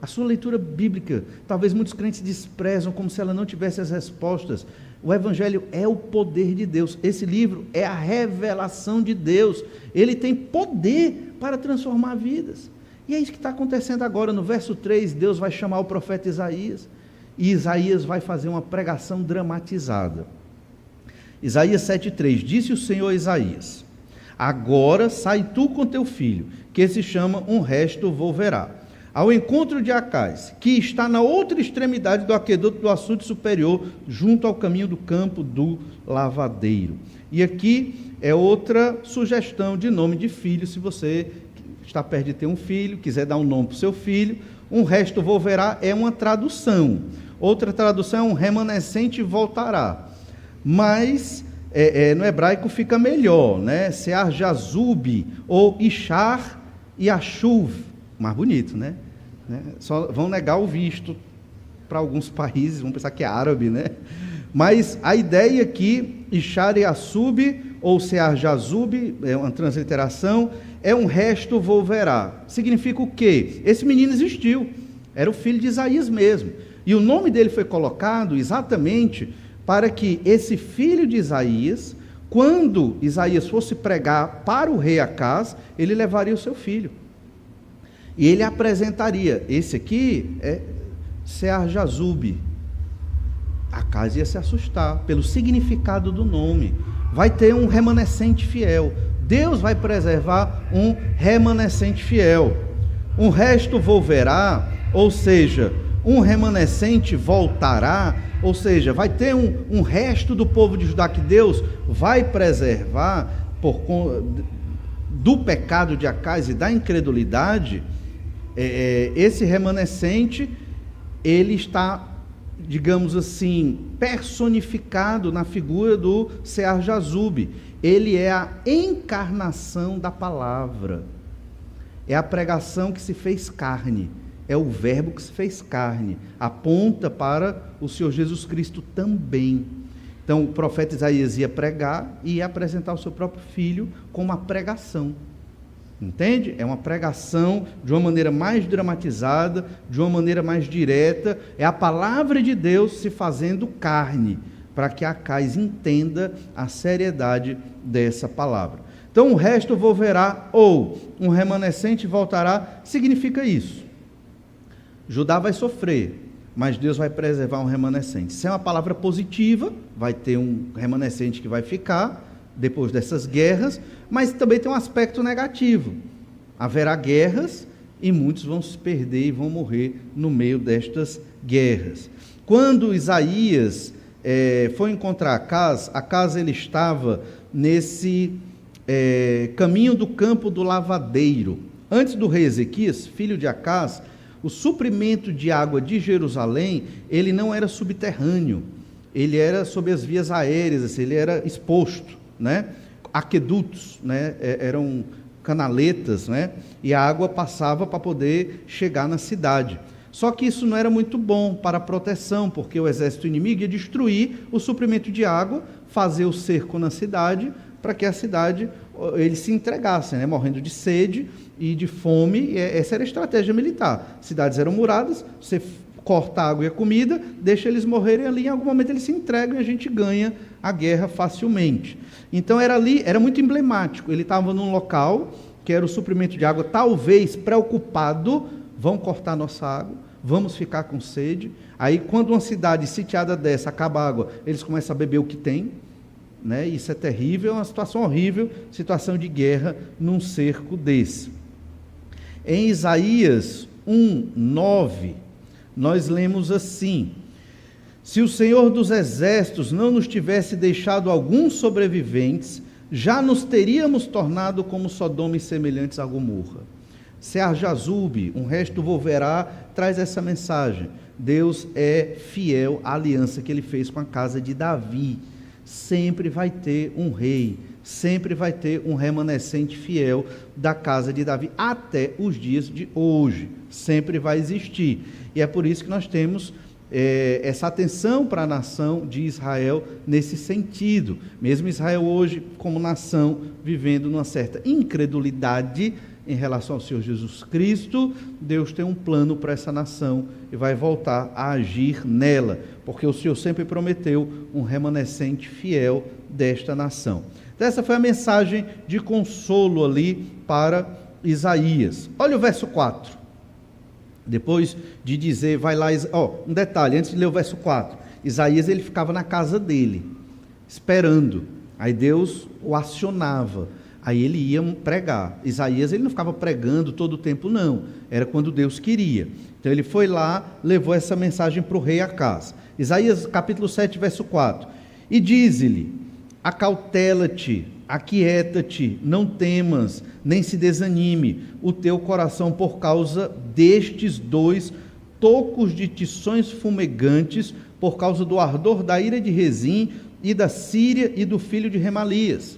a sua leitura bíblica. Talvez muitos crentes desprezam como se ela não tivesse as respostas. O Evangelho é o poder de Deus. Esse livro é a revelação de Deus. Ele tem poder para transformar vidas. E é isso que está acontecendo agora. No verso 3, Deus vai chamar o profeta Isaías. E Isaías vai fazer uma pregação dramatizada. Isaías 7,3, disse o Senhor a Isaías: agora sai tu com teu filho, que se chama Um Resto Volverá, ao encontro de Acais, que está na outra extremidade do aqueduto do açude superior, junto ao caminho do campo do lavadeiro. E aqui é outra sugestão de nome de filho, se você está perto de ter um filho, quiser dar um nome para o seu filho. Um resto volverá é uma tradução. Outra tradução é um remanescente voltará. Mas no hebraico fica melhor, né? Sear Jazub ou Ishar e Ashuv. Mais bonito, né? Só vão negar o visto para alguns países, vão pensar que é árabe, né? Mas a ideia aqui, Ishar e Asub, ou Sear Jazub, é uma transliteração, é um resto volverá. Significa o quê? Esse menino existiu, era o filho de Isaías mesmo. E o nome dele foi colocado exatamente para que esse filho de Isaías, quando Isaías fosse pregar para o rei Acaz, ele levaria o seu filho. E ele apresentaria, esse aqui é Sear Jazub. Acaz ia se assustar pelo significado do nome. Vai ter um remanescente fiel. Deus vai preservar um remanescente fiel. Um resto volverá, ou seja, um remanescente voltará, ou seja, vai ter um resto do povo de Judá que Deus vai preservar do pecado de Acaz e da incredulidade. Esse remanescente, ele está, digamos assim, personificado na figura do Sear Jazub. Ele é a encarnação da palavra, é a pregação que se fez carne, é o verbo que se fez carne, aponta para o Senhor Jesus Cristo também. Então o profeta Isaías ia pregar e ia apresentar o seu próprio filho com uma pregação. Entende? É uma pregação de uma maneira mais dramatizada, de uma maneira mais direta, é a palavra de Deus se fazendo carne, para que Acaz entenda a seriedade dessa palavra. Então, o resto volverá, ou um remanescente voltará, significa isso. Judá vai sofrer, mas Deus vai preservar um remanescente. Se é uma palavra positiva, vai ter um remanescente que vai ficar depois dessas guerras, mas também tem um aspecto negativo. Haverá guerras e muitos vão se perder e vão morrer no meio destas guerras. Quando Isaías foi encontrar Acaz ele estava nesse caminho do campo do lavadeiro. Antes do rei Ezequias, filho de Acaz, o suprimento de água de Jerusalém, ele não era subterrâneo, ele era sob as vias aéreas, assim, ele era exposto, né? Aquedutos, né? Eram canaletas, né? E a água passava para poder chegar na cidade. Só que isso não era muito bom para a proteção, porque o exército inimigo ia destruir o suprimento de água, fazer o cerco na cidade, para que a cidade, eles se entregassem, né? Morrendo de sede e de fome. E essa era a estratégia militar. Cidades eram muradas, você corta a água e a comida, deixa eles morrerem ali, em algum momento eles se entregam e a gente ganha a guerra facilmente. Então era ali, era muito emblemático. Ele estava num local que era o suprimento de água, talvez preocupado, vão cortar nossa água, vamos ficar com sede. Aí quando uma cidade sitiada dessa acaba a água, eles começam a beber o que tem, né? Isso é terrível, é uma situação horrível, situação de guerra num cerco desse. Em Isaías 1:9, nós lemos assim: se o Senhor dos Exércitos não nos tivesse deixado alguns sobreviventes, já nos teríamos tornado como Sodoma e semelhantes a Gomorra. Sear-Jazub, um resto volverá, traz essa mensagem. Deus é fiel à aliança que ele fez com a casa de Davi. Sempre vai ter um rei, sempre vai ter um remanescente fiel da casa de Davi, até os dias de hoje, sempre vai existir. E é por isso que nós temos essa atenção para a nação de Israel nesse sentido. Mesmo Israel hoje, como nação, vivendo numa certa incredulidade em relação ao Senhor Jesus Cristo, Deus tem um plano para essa nação e vai voltar a agir nela, porque o Senhor sempre prometeu um remanescente fiel desta nação. Então, essa foi a mensagem de consolo ali para Isaías. Olha o verso 4. Depois de dizer, vai lá, um detalhe, antes de ler o verso 4, Isaías ele ficava na casa dele, esperando, aí Deus o acionava, aí ele ia pregar. Isaías ele não ficava pregando todo o tempo não, era quando Deus queria. Então ele foi lá, levou essa mensagem para o rei Acaz. Isaías capítulo 7, verso 4, e diz-lhe, acautela-te, aquieta-te, não temas, nem se desanime o teu coração por causa destes 2 tocos de tições fumegantes, por causa do ardor da ira de Rezim e da Síria e do filho de Remalias.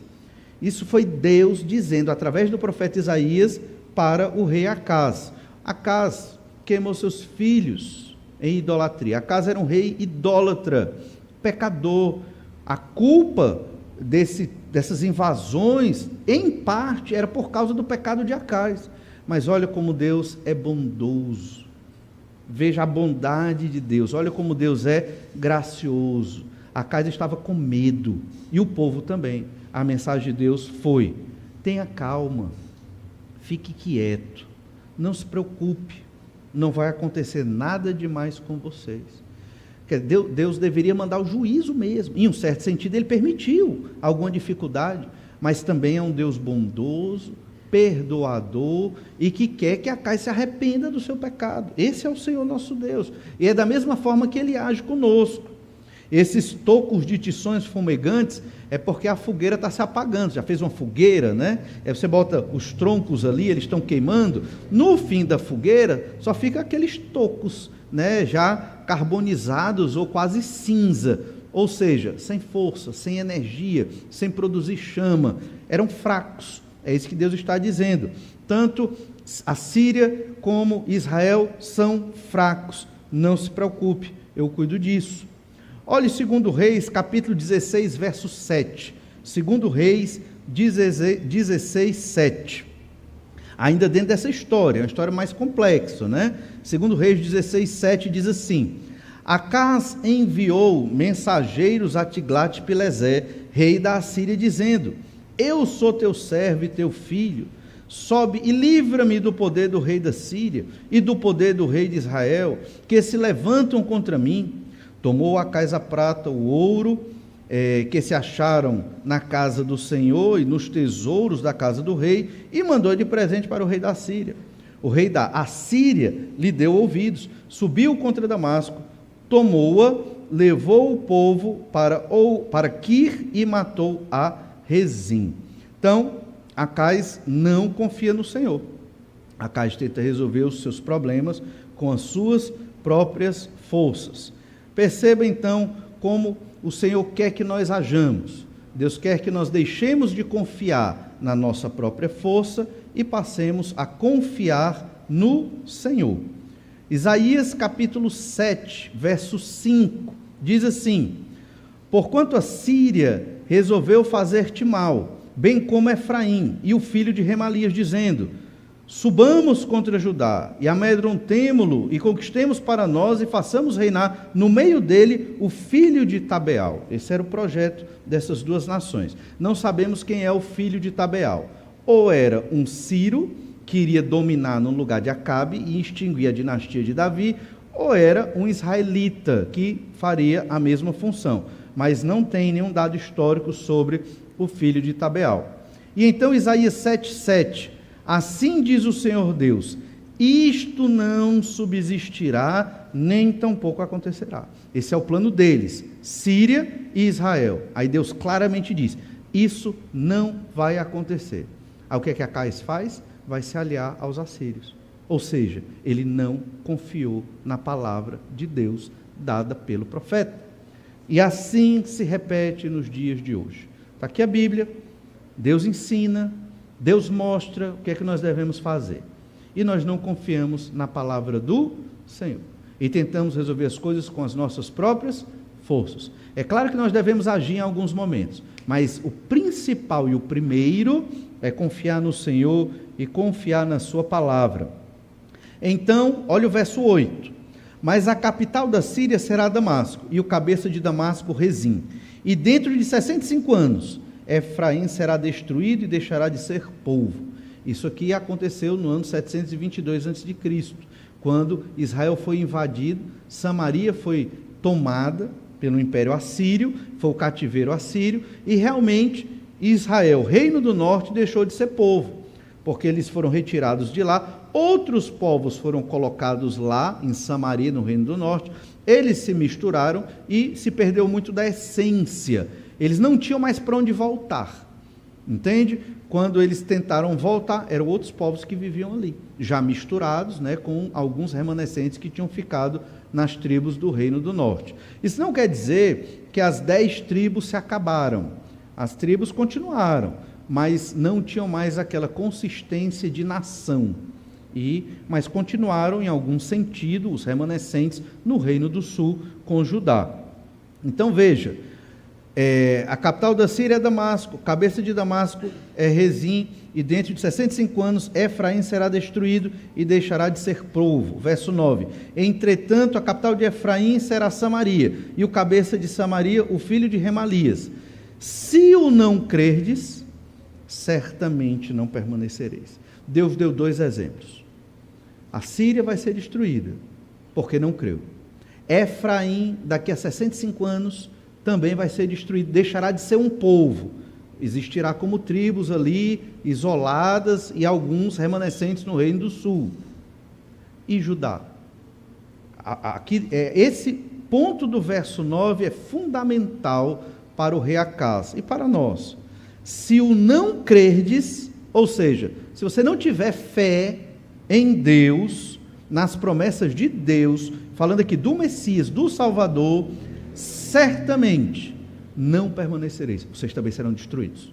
Isso foi Deus dizendo através do profeta Isaías para o rei Acaz. Acaz queimou seus filhos em idolatria. Acaz era um rei idólatra, pecador. A culpa dessas invasões, em parte, era por causa do pecado de Acaz. Mas olha como Deus é bondoso. Veja a bondade de Deus. Olha como Deus é gracioso. Acaz estava com medo. E o povo também. A mensagem de Deus foi: tenha calma. Fique quieto. Não se preocupe. Não vai acontecer nada demais com vocês. Deus deveria mandar o juízo mesmo. Em um certo sentido, ele permitiu alguma dificuldade, mas também é um Deus bondoso, perdoador e que quer que Acaz se arrependa do seu pecado. Esse é o Senhor nosso Deus. E é da mesma forma que ele age conosco. Esses tocos de tições fumegantes é porque a fogueira está se apagando. Já fez uma fogueira, né? Aí você bota os troncos ali, eles estão queimando. No fim da fogueira, só fica aqueles tocos, né, já carbonizados ou quase cinza, ou seja, sem força, sem energia, sem produzir chama, eram fracos. É isso que Deus está dizendo. Tanto a Síria como Israel são fracos. Não se preocupe, eu cuido disso. Olhe 2 Reis, capítulo 16, verso 7. 2 Reis 16, 7. Ainda dentro dessa história, uma história mais complexa, né? 2 Reis 16, 7 diz assim: Acaz enviou mensageiros a Tiglat-Pileser, rei da Assíria, dizendo: eu sou teu servo e teu filho, sobe e livra-me do poder do rei da Síria e do poder do rei de Israel, que se levantam contra mim. Tomou Acaz a prata, o ouro, que se acharam na casa do Senhor e nos tesouros da casa do rei, e mandou de presente para o rei da Síria. O rei da Assíria lhe deu ouvidos, subiu contra Damasco, tomou-a, levou o povo para Quir e matou a Rezim. Então, Acaz não confia no Senhor. Acaz tenta resolver os seus problemas com as suas próprias forças. Perceba então como o Senhor quer que nós hajamos. Deus quer que nós deixemos de confiar na nossa própria força e passemos a confiar no Senhor. Isaías capítulo 7, verso 5, diz assim: porquanto a Síria resolveu fazer-te mal, bem como Efraim e o filho de Remalias, dizendo: subamos contra Judá e amedrontemo-lo e conquistemos para nós e façamos reinar no meio dele o filho de Tabeal. Esse era o projeto dessas duas nações. Não sabemos quem é o filho de Tabeal. Ou era um Ciro, que iria dominar no lugar de Acabe e extinguir a dinastia de Davi, ou era um israelita que faria a mesma função. Mas não tem nenhum dado histórico sobre o filho de Tabeal. E então Isaías 7:7, assim diz o Senhor Deus: isto não subsistirá, nem tampouco acontecerá. Esse é o plano deles, Síria e Israel. Aí Deus claramente diz: isso não vai acontecer. Aí o que é que Acaz faz? vai se aliar aos assírios. Ou seja, ele não confiou na palavra de Deus dada pelo profeta. E assim se repete nos dias de hoje. Está aqui a Bíblia, Deus ensina, Deus mostra o que é que nós devemos fazer. E nós não confiamos na palavra do Senhor. E tentamos resolver as coisas com as nossas próprias forças. É claro que nós devemos agir em alguns momentos, mas o principal e o primeiro é confiar no Senhor e confiar na sua palavra. Então, olha o verso 8. Mas a capital da Síria será Damasco, e o cabeça de Damasco Rezim. E dentro de 65 anos, Efraim será destruído e deixará de ser povo. Isso aqui aconteceu no ano 722 a.C., quando Israel foi invadido, Samaria foi tomada pelo Império Assírio, foi o cativeiro assírio, e realmente Israel, reino do norte, deixou de ser povo, porque eles foram retirados de lá, outros povos foram colocados lá, em Samaria, no reino do norte, eles se misturaram e se perdeu muito da essência, eles não tinham mais para onde voltar, entende? Quando eles tentaram voltar, eram outros povos que viviam ali, já misturados, né, com alguns remanescentes que tinham ficado nas tribos do reino do norte. Isso não quer dizer que as 10 tribos se acabaram, as tribos continuaram, mas não tinham mais aquela consistência de nação, mas continuaram em algum sentido, os remanescentes, no reino do sul, com Judá. Então veja, a capital da Síria é Damasco, cabeça de Damasco é Rezim, e dentro de 65 anos Efraim será destruído e deixará de ser povo. Verso 9, entretanto a capital de Efraim será Samaria, e o cabeça de Samaria o filho de Remalias. Se o não crerdes, certamente não permanecereis. Deus deu 2 exemplos. A Síria vai ser destruída, porque não creu. Efraim, daqui a 65 anos, também vai ser destruído, deixará de ser um povo, existirá como tribos ali, isoladas, e alguns remanescentes no reino do sul. E Judá? Aqui, esse ponto do verso 9 é fundamental para o rei Acaz e para nós. Se o não crerdes, ou seja, se você não tiver fé em Deus, nas promessas de Deus, falando aqui do Messias, do Salvador, certamente não permanecereis, vocês também serão destruídos.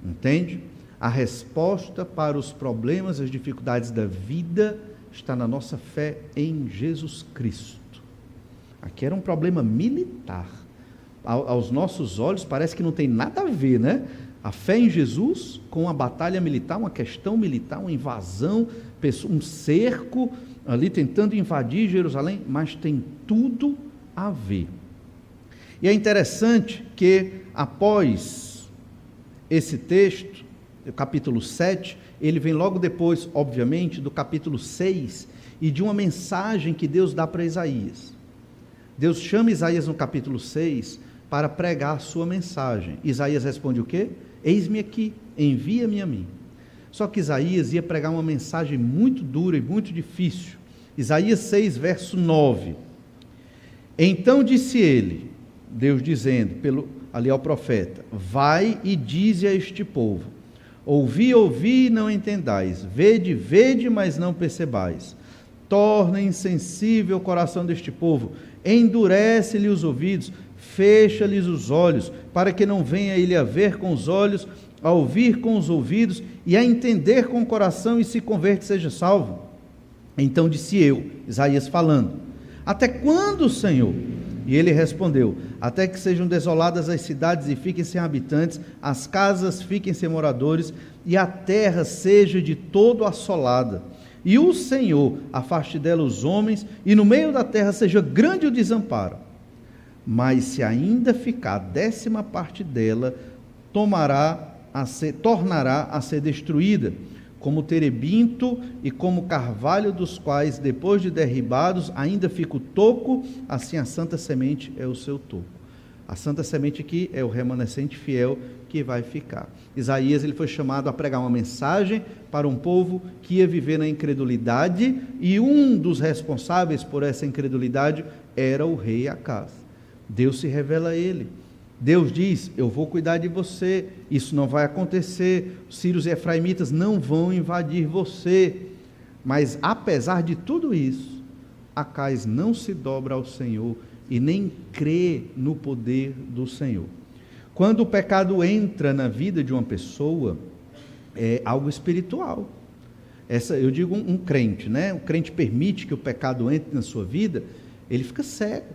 Entende? A resposta para os problemas e as dificuldades da vida está na nossa fé em Jesus Cristo. Aqui era um problema militar. Aos nossos olhos parece que não tem nada a ver, né? A fé em Jesus com a batalha militar, uma questão militar, uma invasão, um cerco ali tentando invadir Jerusalém, mas tem tudo a ver. E é interessante que após esse texto, o capítulo 7, ele vem logo depois, obviamente, do capítulo 6 e de uma mensagem que Deus dá para Isaías. Deus chama Isaías no capítulo 6 para pregar a sua mensagem. Isaías responde o quê? Eis-me aqui, envia-me a mim. Só que Isaías ia pregar uma mensagem muito dura e muito difícil. Isaías 6, verso 9. Então disse ele, Deus dizendo ali ao profeta, vai e dize a este povo, ouvi, ouvi e não entendais, vede, vede, mas não percebais. Torna insensível o coração deste povo, endurece-lhe os ouvidos, fecha-lhes os olhos, para que não venha ele a ver com os olhos, a ouvir com os ouvidos, e a entender com o coração, e se converte seja salvo. Então disse eu, Isaías falando, até quando, Senhor? E ele respondeu, até que sejam desoladas as cidades e fiquem sem habitantes, as casas fiquem sem moradores, e a terra seja de todo assolada. E o Senhor afaste dela os homens, e no meio da terra seja grande o desamparo. Mas se ainda ficar 10ª parte dela, tornará a ser destruída, como terebinto e como carvalho, dos quais, depois de derribados, ainda fica o toco, assim a santa semente é o seu toco. A santa semente aqui é o remanescente fiel que vai ficar. Isaías ele foi chamado a pregar uma mensagem para um povo que ia viver na incredulidade, e um dos responsáveis por essa incredulidade era o rei Acaz. Deus se revela a ele, Deus diz: eu vou cuidar de você, isso não vai acontecer, os sírios e efraimitas não vão invadir você. Mas apesar de tudo isso, Acais não se dobra ao Senhor e nem crê no poder do Senhor. Quando o pecado entra na vida de uma pessoa, é algo espiritual. Eu digo um crente, né? O crente permite que o pecado entre na sua vida, ele fica cego.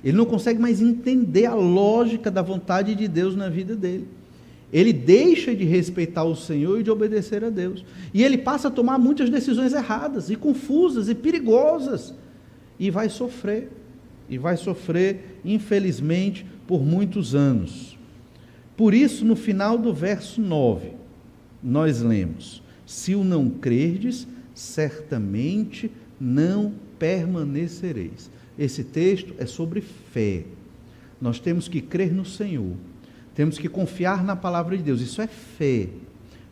Ele não consegue mais entender a lógica da vontade de Deus na vida dele. Ele deixa de respeitar o Senhor e de obedecer a Deus. E ele passa a tomar muitas decisões erradas, e confusas, e perigosas. E vai sofrer, infelizmente, por muitos anos. Por isso, no final do verso 9, nós lemos: se o não crerdes, certamente não permanecereis. Esse texto é sobre fé. Nós temos que crer no Senhor, temos que confiar na palavra de Deus, isso é fé.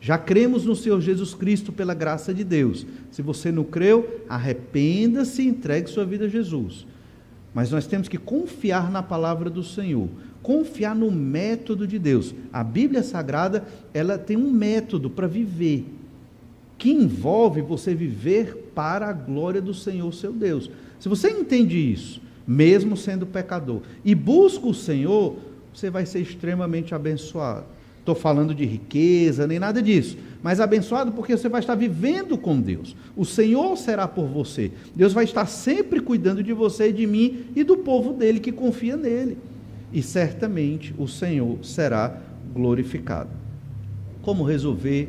Já cremos no Senhor Jesus Cristo pela graça de Deus. Se você não creu, arrependa-se e entregue sua vida a Jesus. Mas nós temos que confiar na palavra do Senhor, confiar no método de Deus. A Bíblia Sagrada, ela tem um método para viver, que envolve você viver para a glória do Senhor, seu Deus. Se você entende isso, mesmo sendo pecador, e busca o Senhor, você vai ser extremamente abençoado. Estou falando de riqueza, nem nada disso, mas abençoado porque você vai estar vivendo com Deus. O Senhor será por você. Deus vai estar sempre cuidando de você e de mim e do povo dele que confia nele. E certamente o Senhor será glorificado. Como resolver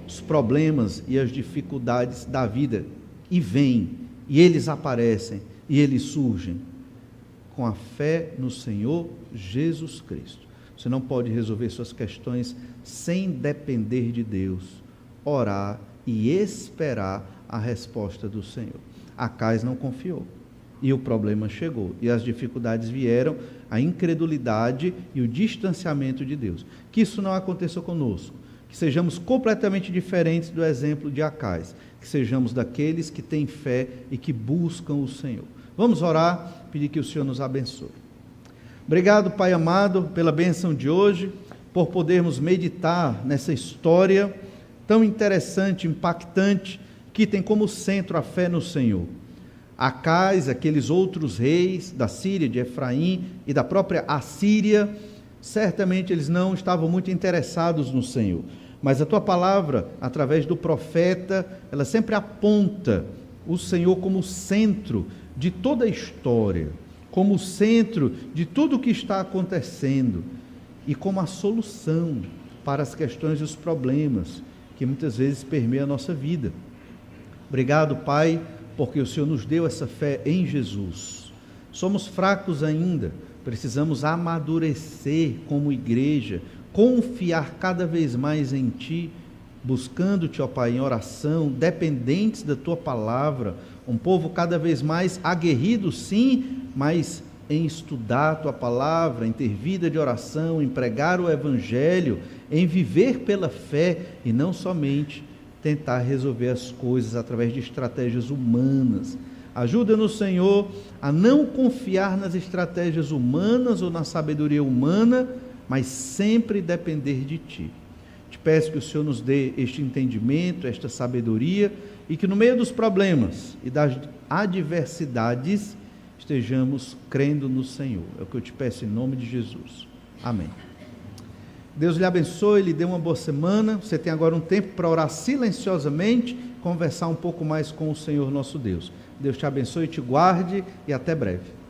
os problemas e as dificuldades da vida? E vêm, e eles aparecem, e eles surgem. Com a fé no Senhor Jesus Cristo. Você não pode resolver suas questões sem depender de Deus, orar e esperar a resposta do Senhor. Acais não confiou, e o problema chegou, e as dificuldades vieram, a incredulidade e o distanciamento de Deus. Que isso não aconteça conosco, que sejamos completamente diferentes do exemplo de Acais, que sejamos daqueles que têm fé e que buscam o Senhor. Vamos orar, pedir que o Senhor nos abençoe. Obrigado, Pai amado, pela bênção de hoje, por podermos meditar nessa história tão interessante, impactante, que tem como centro a fé no Senhor. Acais, aqueles outros reis da Síria, de Efraim e da própria Assíria, certamente eles não estavam muito interessados no Senhor. Mas a tua palavra, através do profeta, ela sempre aponta o Senhor como centro de toda a história, como centro de tudo o que está acontecendo e como a solução para as questões e os problemas que muitas vezes permeiam a nossa vida. Obrigado, Pai, porque o Senhor nos deu essa fé em Jesus. Somos fracos ainda, precisamos amadurecer como igreja, confiar cada vez mais em Ti, buscando-te, ó Pai, em oração, dependentes da Tua palavra, um povo cada vez mais aguerrido, sim, mas em estudar a Tua palavra, em ter vida de oração, em pregar o Evangelho, em viver pela fé e não somente tentar resolver as coisas através de estratégias humanas. Ajuda-nos, Senhor, a não confiar nas estratégias humanas ou na sabedoria humana, mas sempre depender de Ti. Te peço que o Senhor nos dê este entendimento, esta sabedoria, e que no meio dos problemas e das adversidades estejamos crendo no Senhor. É o que eu te peço em nome de Jesus. Amém. Deus lhe abençoe, lhe dê uma boa semana. Você tem agora um tempo para orar silenciosamente, conversar um pouco mais com o Senhor nosso Deus. Deus te abençoe, te guarde e até breve.